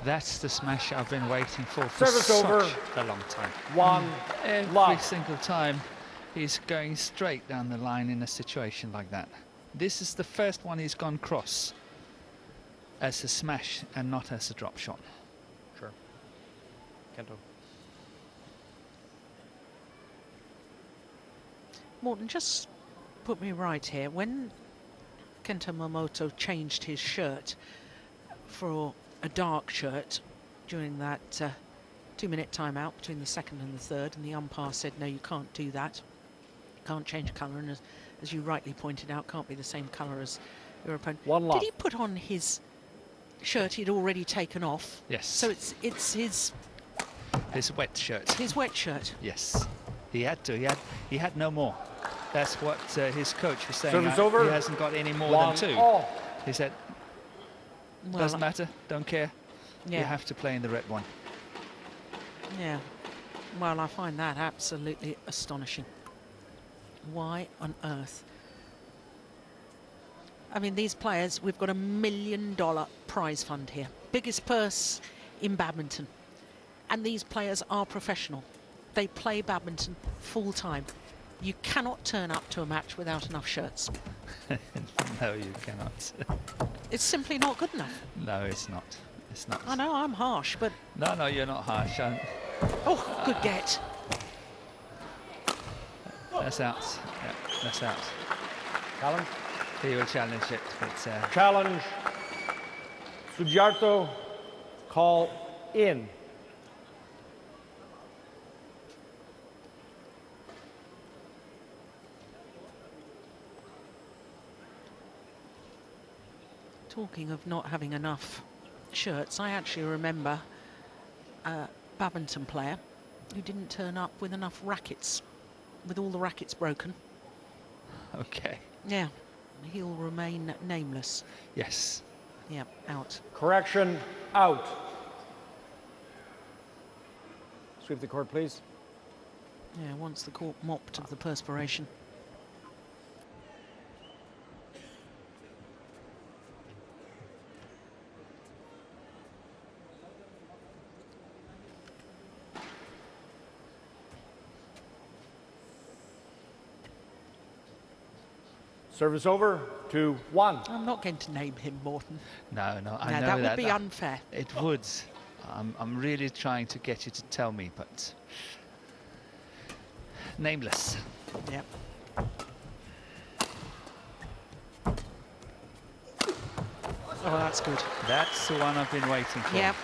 S3: That's the smash I've been waiting for
S2: Service
S3: such
S2: over.
S3: a long time.
S2: 1
S3: Every
S2: love.
S3: single time he's going straight down the line in a situation like that. This is the first one he's gone cross as a smash and not as a drop shot.
S5: Sure. Kento.
S1: Morten, just put me right here. When Kento Momota changed his shirt for a dark shirt during that 2-minute timeout between the second and the third, and the umpire said, no, you can't do that. You can't change colour, and as you rightly pointed out, can't be the same colour as your opponent.
S2: 1 love.
S1: Did he put on his shirt he'd already taken off?
S3: Yes.
S1: So it's
S3: his wet shirt.
S1: his wet shirt.
S3: Yes. He had to. He had no more. That's what his coach was saying.
S2: Service over.
S3: He hasn't got any more
S2: 1
S3: than 2.
S2: all.
S3: He said,
S1: Well,
S3: doesn't matter, don't care.
S1: yeah.
S3: You have to play in the red one.
S1: Yeah, well, I find that absolutely astonishing. Why on earth? I mean, these players, we've got $1 million prize fund here. Biggest purse in badminton. And these players are professional. They play badminton full time. You cannot turn up to a match without enough shirts.
S3: No, you cannot.
S1: It's simply not good enough.
S3: No, it's not. It's not.
S1: I know, I'm harsh, but...
S3: No, you're not harsh.
S1: Oh, good get.
S3: That's out. Yeah, that's out.
S2: Challenge.
S3: He will challenge it. But,
S2: Challenge. Sugiarto. Call in.
S1: Talking of not having enough shirts, I actually remember a badminton player who didn't turn up with enough rackets, with all the rackets broken.
S3: okay.
S1: Yeah, he'll remain nameless.
S3: Yes.
S1: Yeah, out.
S2: Correction. Out. Sweep the court, please.
S1: Yeah, once the court mopped of the perspiration.
S2: Service over. 2-1.
S1: I'm not going to name him, Morten.
S3: No, I
S1: No,
S3: know
S1: that would be unfair.
S3: It would. I'm really trying to get you to tell me, but nameless.
S1: Yep. Oh, that's good.
S3: That's the one I've been waiting for.
S1: Yep.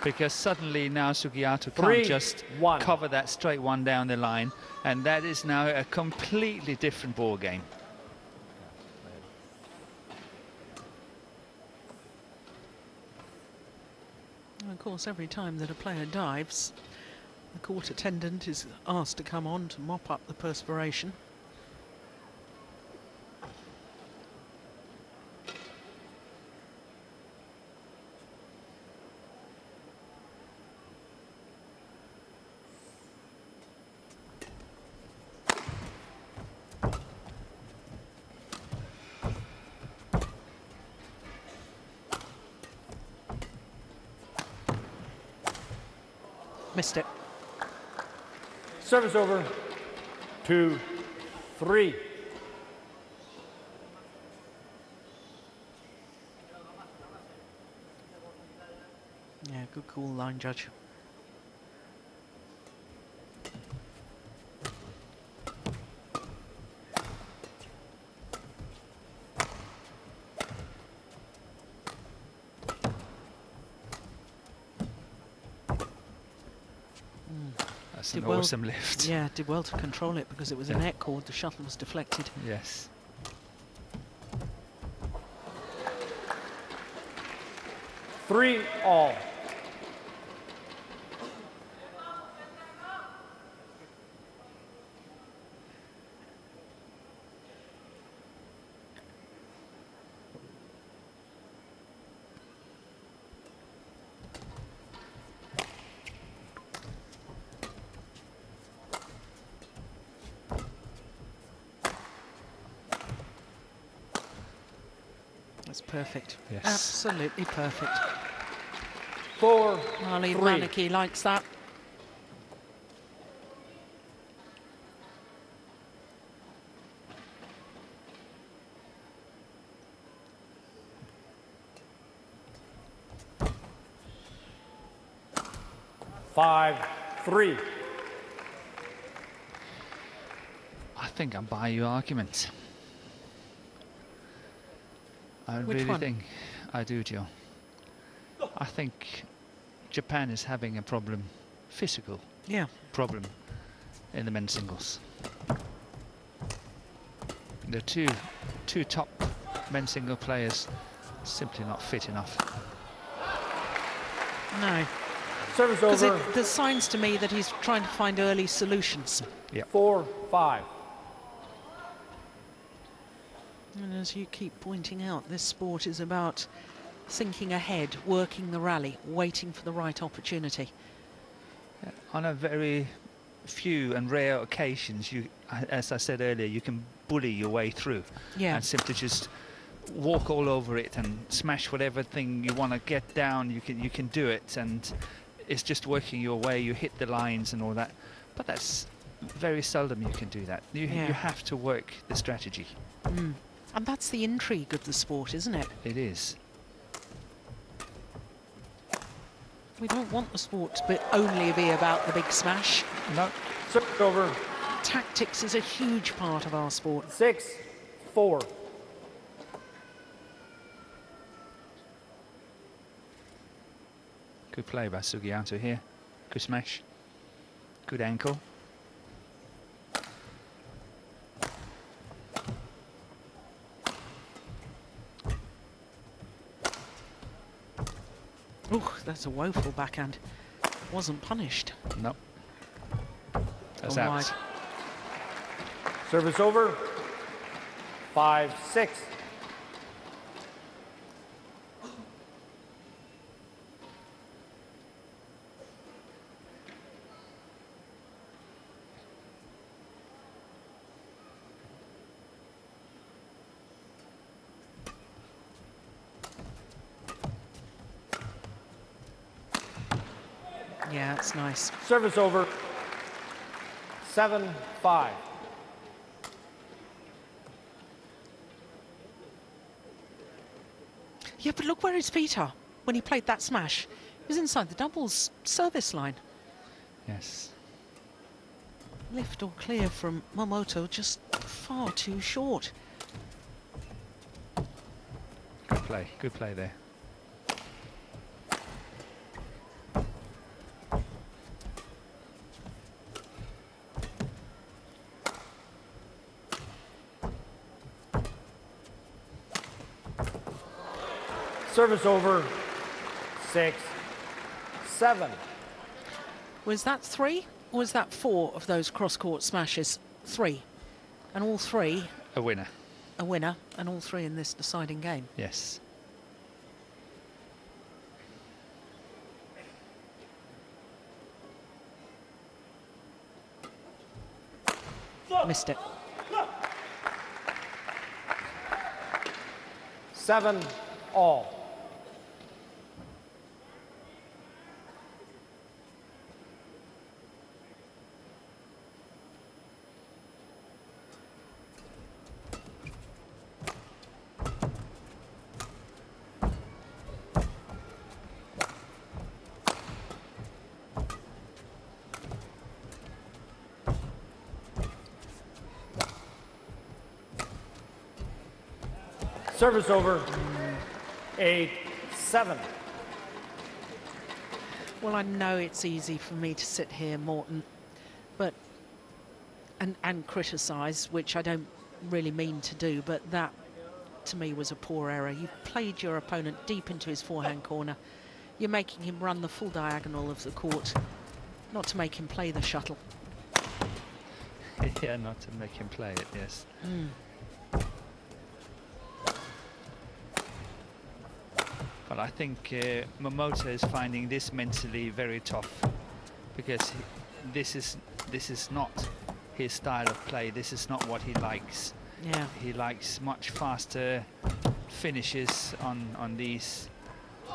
S3: Because suddenly now Sugiarto
S2: 3-1.
S3: can't just cover that straight one down the line, and that is now a completely different ball game.
S1: And of course, every time that a player dives, the court attendant is asked to come on to mop up the perspiration. Missed it.
S2: Service over. 2-3.
S1: Yeah, good call, line judge.
S3: That's an
S1: Did well-
S3: awesome lift.
S1: Yeah, did well to control it because it was a
S3: Yeah.
S1: net cord. The shuttle was deflected.
S3: Yes.
S2: 3-all.
S1: That's perfect.
S3: Yes.
S1: Absolutely perfect.
S2: 4,
S1: Ali
S2: 3.
S1: Manaki likes that.
S2: Five, 3.
S3: I think I'm by your argument. I
S1: Which
S3: really
S1: one?
S3: think I do, Joe. I think Japan is having a problem, physical
S1: Yeah.
S3: problem, in the men's singles. The two top men's single players simply not fit enough.
S1: No.
S2: Service
S1: Because
S2: over.
S1: there's signs to me that he's trying to find early solutions.
S2: 4, 5.
S1: And as you keep pointing out, this sport is about thinking ahead, working the rally, waiting for the right opportunity.
S3: On a very few and rare occasions, you, as I said earlier, you can bully your way through
S1: Yeah.
S3: and simply just walk all over it and smash whatever thing you want to get down. You can do it, and it's just working your way. You hit the lines and all that, but that's very seldom you can do that. You have to work the strategy.
S1: Mm. And that's the intrigue of the sport, isn't it?
S3: It is.
S1: We don't want the sport to only be about the big smash.
S3: No.
S2: Service over.
S1: Tactics is a huge part of our sport.
S2: 6, 4.
S3: Good play by Sugiarto here. Good smash. Good ankle.
S1: Oh, that's a woeful backhand. Wasn't punished.
S3: No. That's
S1: All
S3: out.
S1: right.
S2: Service over. 5, 6.
S1: Yeah, it's nice.
S2: Service over. 7, 5.
S1: Yeah, but look where his feet are when he played that smash. He was inside the doubles service line.
S3: Yes.
S1: Lift or clear from Momota, just far too short.
S3: Good play. Good play there.
S2: Service over. 6, 7.
S1: Was that 3 or was that 4 of those cross-court smashes? 3. And all 3
S3: A winner.
S1: a winner, and all 3 in this deciding game.
S3: Yes.
S1: Missed it.
S2: 7, all. Service over. 8, 7.
S1: Well, I know it's easy for me to sit here, Morton, but and criticise, which I don't really mean to do, but that, to me, was a poor error. You've played your opponent deep into his forehand corner. You're making him run the full diagonal of the court, not to make him play the shuttle.
S3: Yeah, not to make him play it, yes.
S1: Mm.
S3: But I think Momota is finding this mentally very tough, because this is not his style of play. This is not what he likes.
S1: Yeah.
S3: He likes much faster finishes on these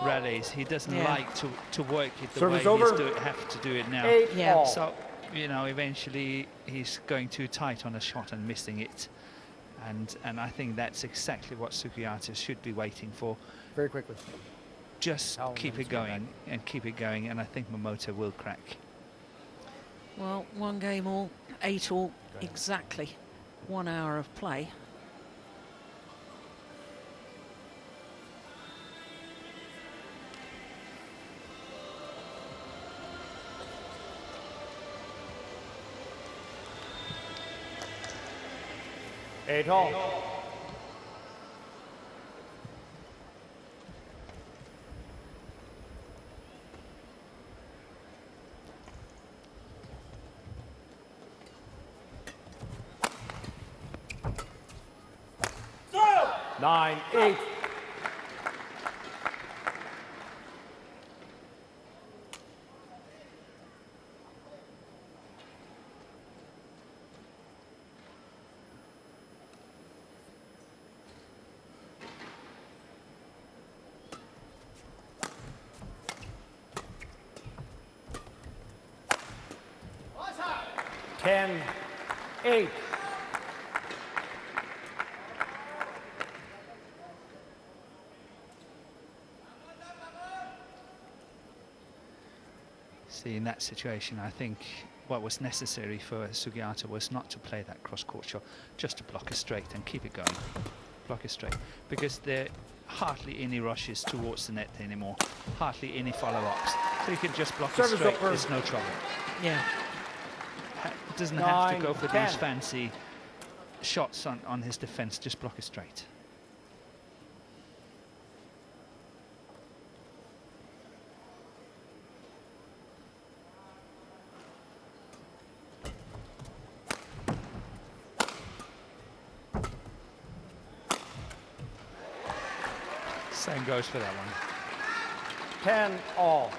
S3: rallies. He doesn't
S1: Yeah.
S3: like to work it the
S2: Service
S3: way
S2: over.
S3: have to do it now.
S2: 8
S1: Yeah.
S2: all.
S3: So, you know, eventually he's going too tight on a shot and missing it. And I think that's exactly what Sugiarto should be waiting for.
S2: Very quickly.
S3: Just
S2: Oh,
S3: keep
S2: nice
S3: it going and keep it going, and I think Momota will crack.
S1: Well, 1 game all, 8 all, exactly 1 hour of play.
S2: Eight all. Nine, 8. Ten, 8.
S3: See, in that situation, I think what was necessary for Sugiarto was not to play that cross-court shot, just to block it straight and keep it going. Block it straight. Because there are hardly any rushes towards the net anymore, hardly any follow-ups. So you can just block
S2: Service
S3: it straight,
S2: over.
S3: there's no trouble.
S1: Yeah.
S3: It doesn't have to
S2: 9,
S3: go for
S2: 10.
S3: these fancy shots on his defense, just block it straight. Same goes for that one.
S2: 10 all.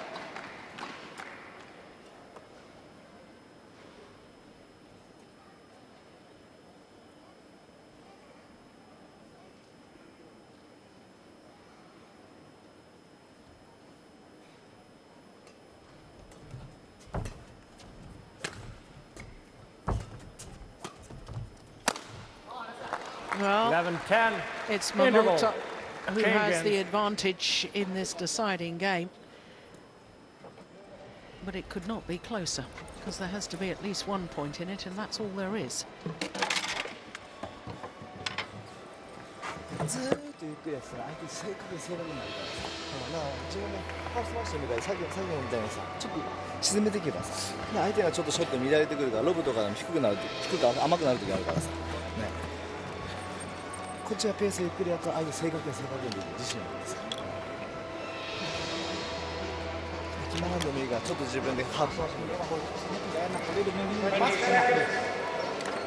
S1: Well,
S2: 11-10.
S1: it's
S2: Interval.
S1: Momota who
S2: Change
S1: has
S2: in.
S1: the advantage in this deciding game. But it could not be closer, because there has to be at least 1 point in it, and that's all there is.
S6: ずーっとゆっくりやってたら相手に正確に正確になるからだから自分のファーストマッシュみたいに作業みたいにさちょっと沈めていけばさで相手がちょっとショット乱れてくるからロブとかでも低く甘くなる時あるからさねこっちはペースゆっくりやったら相手正確にできる自信あるからさ決まらんでもいいからちょっと自分でハーフマッシュみたいな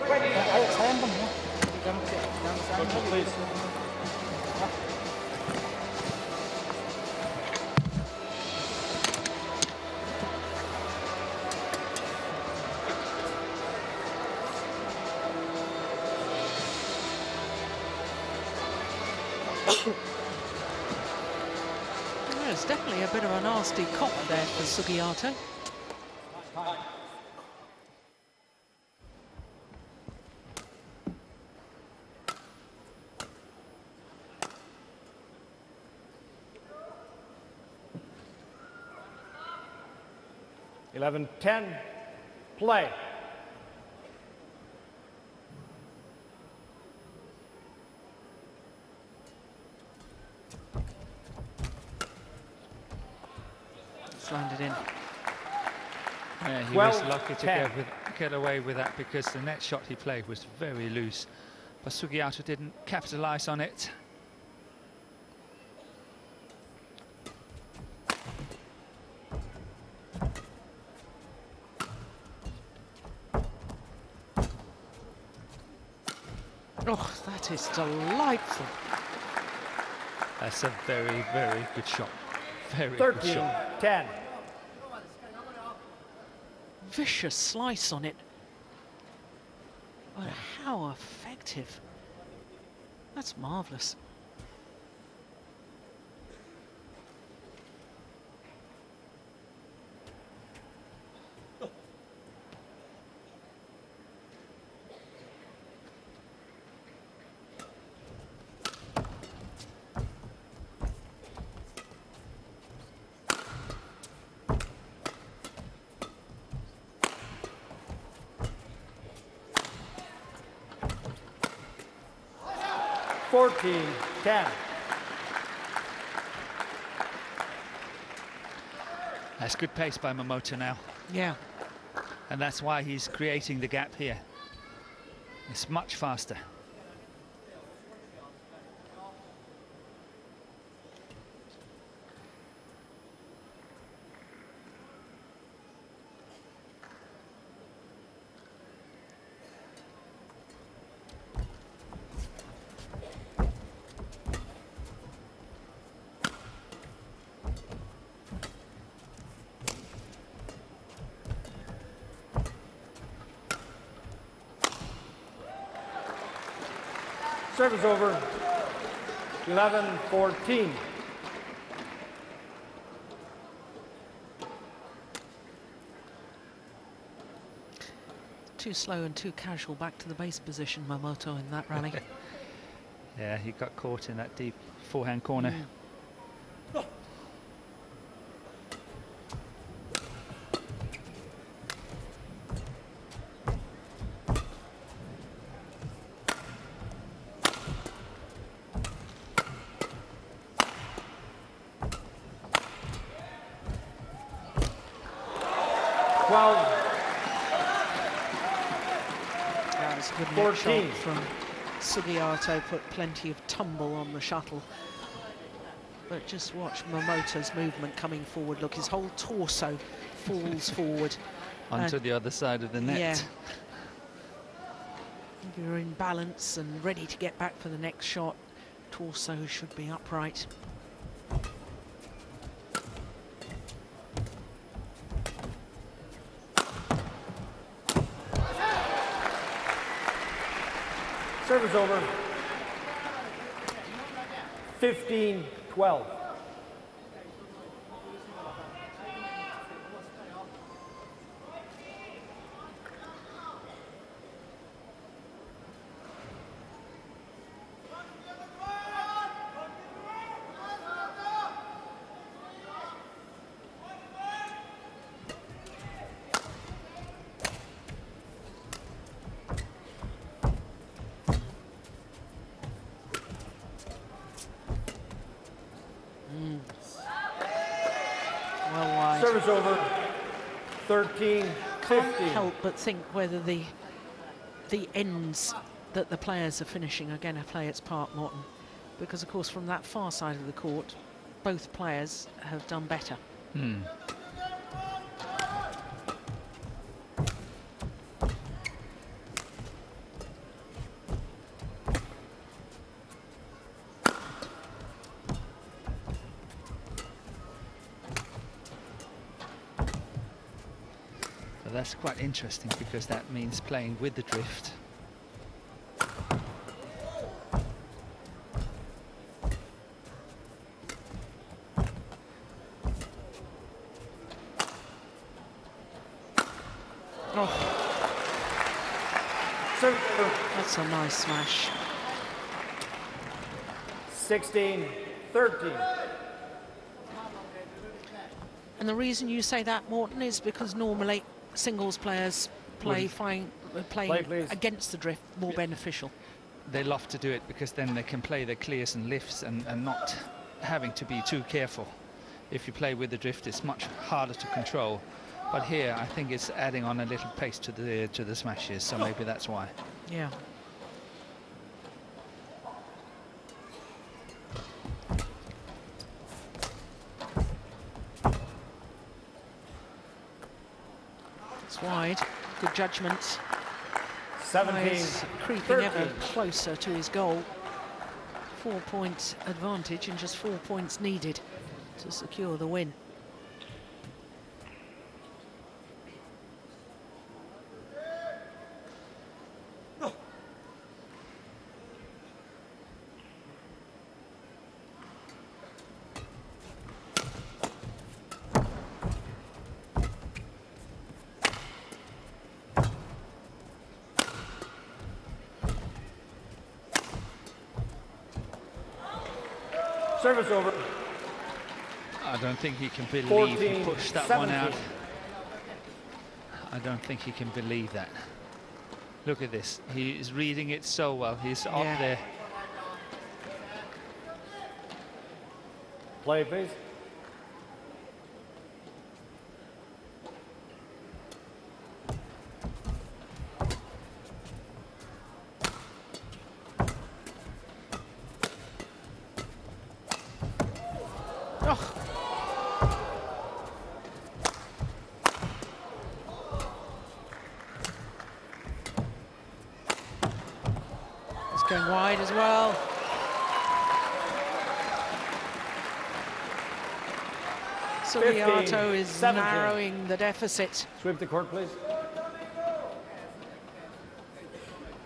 S4: Sayang bang ya. Jangan sayang.
S2: Please.
S1: There's definitely a bit of a nasty cop there for Sugiarto.
S2: $11-10. Play.
S1: It's landed in.
S3: Yeah, he
S2: Well,
S3: was lucky to
S2: 10.
S3: get away with that, because the net shot he played was very loose. But Sugiarto didn't capitalize on it.
S1: Oh, that is delightful.
S3: That's a very, very good shot. Very good shot.
S2: 13-10.
S1: Vicious slice on it. But how effective. That's marvellous.
S2: 14-10.
S3: That's good pace by Momota now.
S1: Yeah.
S3: And that's why he's creating the gap here. It's much faster.
S2: Service over. 11-14.
S1: Too slow and too casual back to the base position, Momota, in that rally.
S3: Yeah, he got caught in that deep forehand corner.
S1: That was a good net shot from Sugiarto, put plenty of tumble on the shuttle. But just watch Momota's movement coming forward. Look, his whole torso falls forward.
S3: Onto the other side of the net.
S1: Yeah. If you're in balance and ready to get back for the next shot, torso should be upright.
S2: Service over. 15-12.
S1: Well wide.
S2: Service over. 13-15.
S1: Can't help but think whether the ends that the players are finishing are going to play its part, Morton, because of course from that far side of the court both players have done better.
S3: But that's quite interesting because that means playing with the drift.
S1: That's a nice smash.
S2: 16-13.
S1: And the reason you say that, Morton, is because normally singles players playing
S2: please.
S1: against the drift more beneficial.
S3: They love to do it because then they can play their clears and lifts and not having to be too careful. If you play with the drift, it's much harder to control. But here, I think it's adding on a little pace to the smashes, so maybe that's why.
S1: Yeah. It's wide. Good judgment.
S2: 17.
S1: Creeping ever closer to his goal. 4-point advantage and just 4 points needed to secure the win.
S2: Service over.
S3: I don't think he can believe he pushed that one out. I don't think he can believe that. Look at this. He is reading it so well. He's up there.
S2: Play, please.
S1: Oh. It's going wide as well. Sugiarto is
S2: 17.
S1: narrowing the deficit.
S2: Sweep the court, please.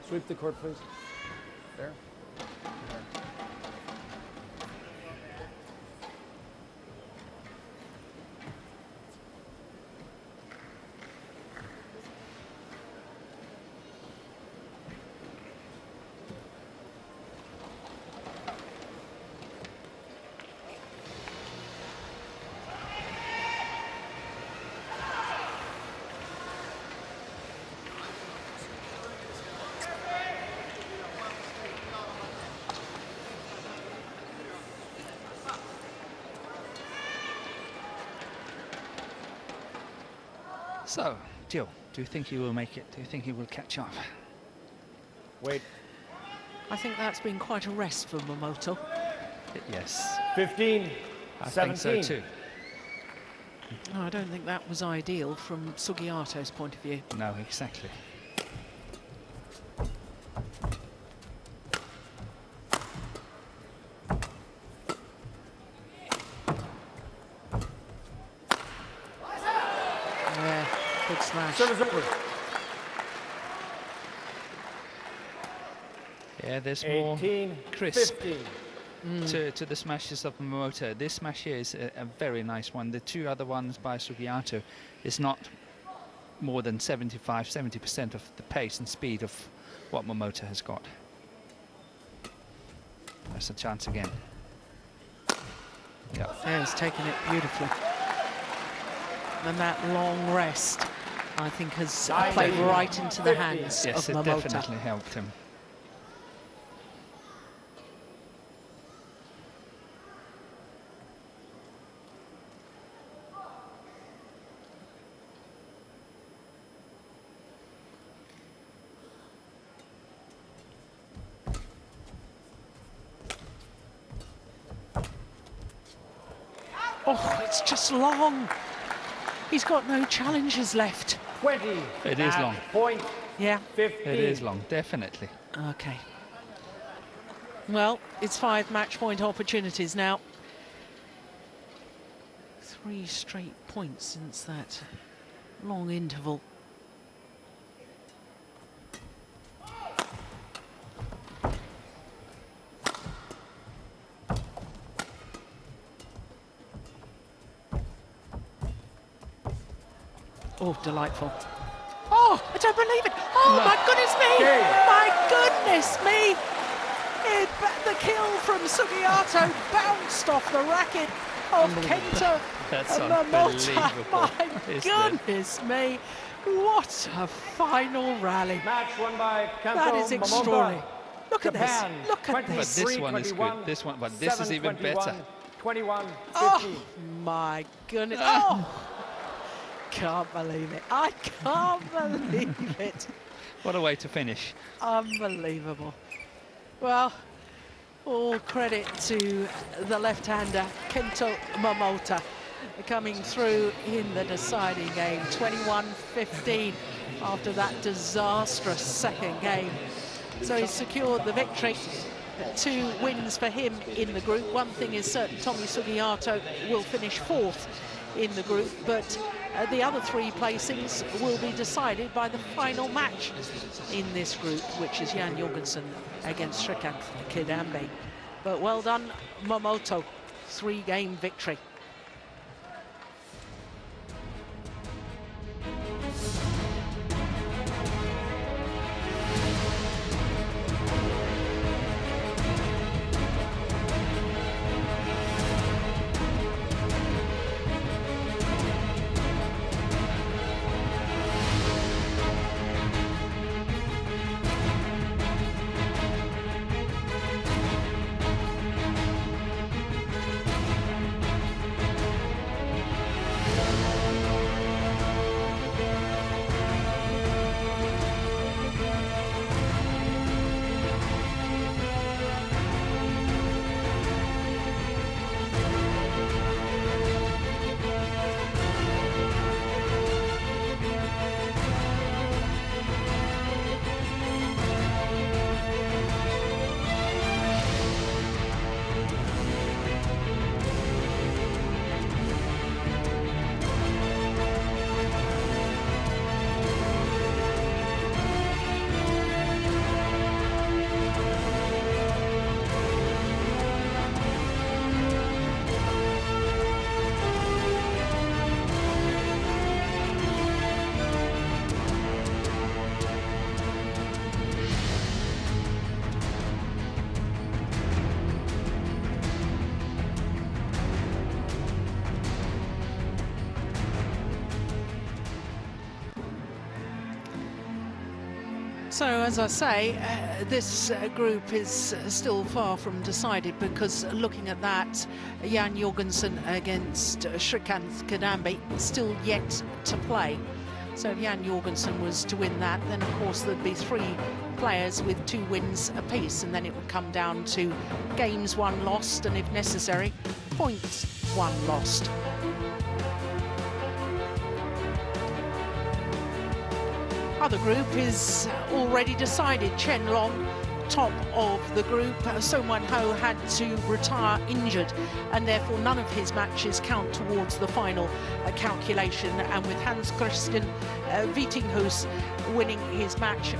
S2: Sweep the court, please. There.
S3: So, Jill, do you think he will make it? Do you think he will catch up?
S2: Wait.
S1: I think that's been quite a rest for Momota.
S3: Yes.
S2: 15.
S3: I
S2: 17.
S3: think so too.
S1: No, I don't think that was ideal from Sugiarto's point of view.
S3: No, exactly.
S1: Yeah, good smash.
S2: Service over.
S3: Yeah, there's more
S2: 18.
S3: crisp
S2: 15.
S3: to the smashes of Momota. This smash here is a very nice one. The two other ones by Sugiarto is not more than 70% of the pace and speed of what Momota has got. There's a chance again. Yeah.
S1: Yeah, he's taken it beautifully. And that long rest, I think, has played right into the hands
S3: Yes,
S1: of
S3: it
S1: Momota.
S3: definitely helped him.
S1: Oh, it's just long. He's got no challenges left.
S2: 20.
S3: It is
S2: at
S3: long.
S2: Point.
S1: Yeah.
S2: 15.
S3: It is long, definitely.
S1: Okay. Well, it's 5 match point opportunities now. 3 straight points since that long interval. Oh, delightful. Oh, I don't believe it. Oh,
S3: No.
S1: my goodness me.
S2: Okay.
S1: My goodness me. The kill from Sugiarto bounced off the racket of Kento
S3: That's
S1: Momota.
S3: unbelievable,
S1: My
S3: isn't it?
S1: goodness me. What a final rally.
S2: Match won by Kento
S1: That is
S2: Momota.
S1: extraordinary. Look at this.
S2: Japan,
S1: Look at
S2: 23,
S3: But
S1: this.
S3: this one is good.
S2: 21,
S3: This one, but this is even
S2: 7-21,
S3: better.
S2: 21, 15.
S1: Oh, my goodness. Oh, can't believe it. I can't believe it.
S3: What a way to finish.
S1: Unbelievable. Well, all credit to the left-hander, Kento Momota, coming through in the deciding game, 21-15, after that disastrous second game. So he's secured the victory. 2 wins for him in the group. One thing is certain, Tommy Sugiarto will finish 4th in the group, but the other 3 placings will be decided by the final match in this group, which is Jan Jorgensen against Srikanth Kidambi. But well done, Momota, 3-game victory. So, as I say, this group is still far from decided, because looking at that, Jan Jorgensen against Srikanth Kadambi still yet to play. So if Jan Jorgensen was to win that, then of course there'd be 3 players with 2 wins apiece, and then it would come down to games won, lost, and if necessary, points won, lost. Other group is already decided. Chen Long, top of the group. Song Wan-ho had to retire injured, and therefore none of his matches count towards the final calculation. And with Hans Christian Vitinghus winning his match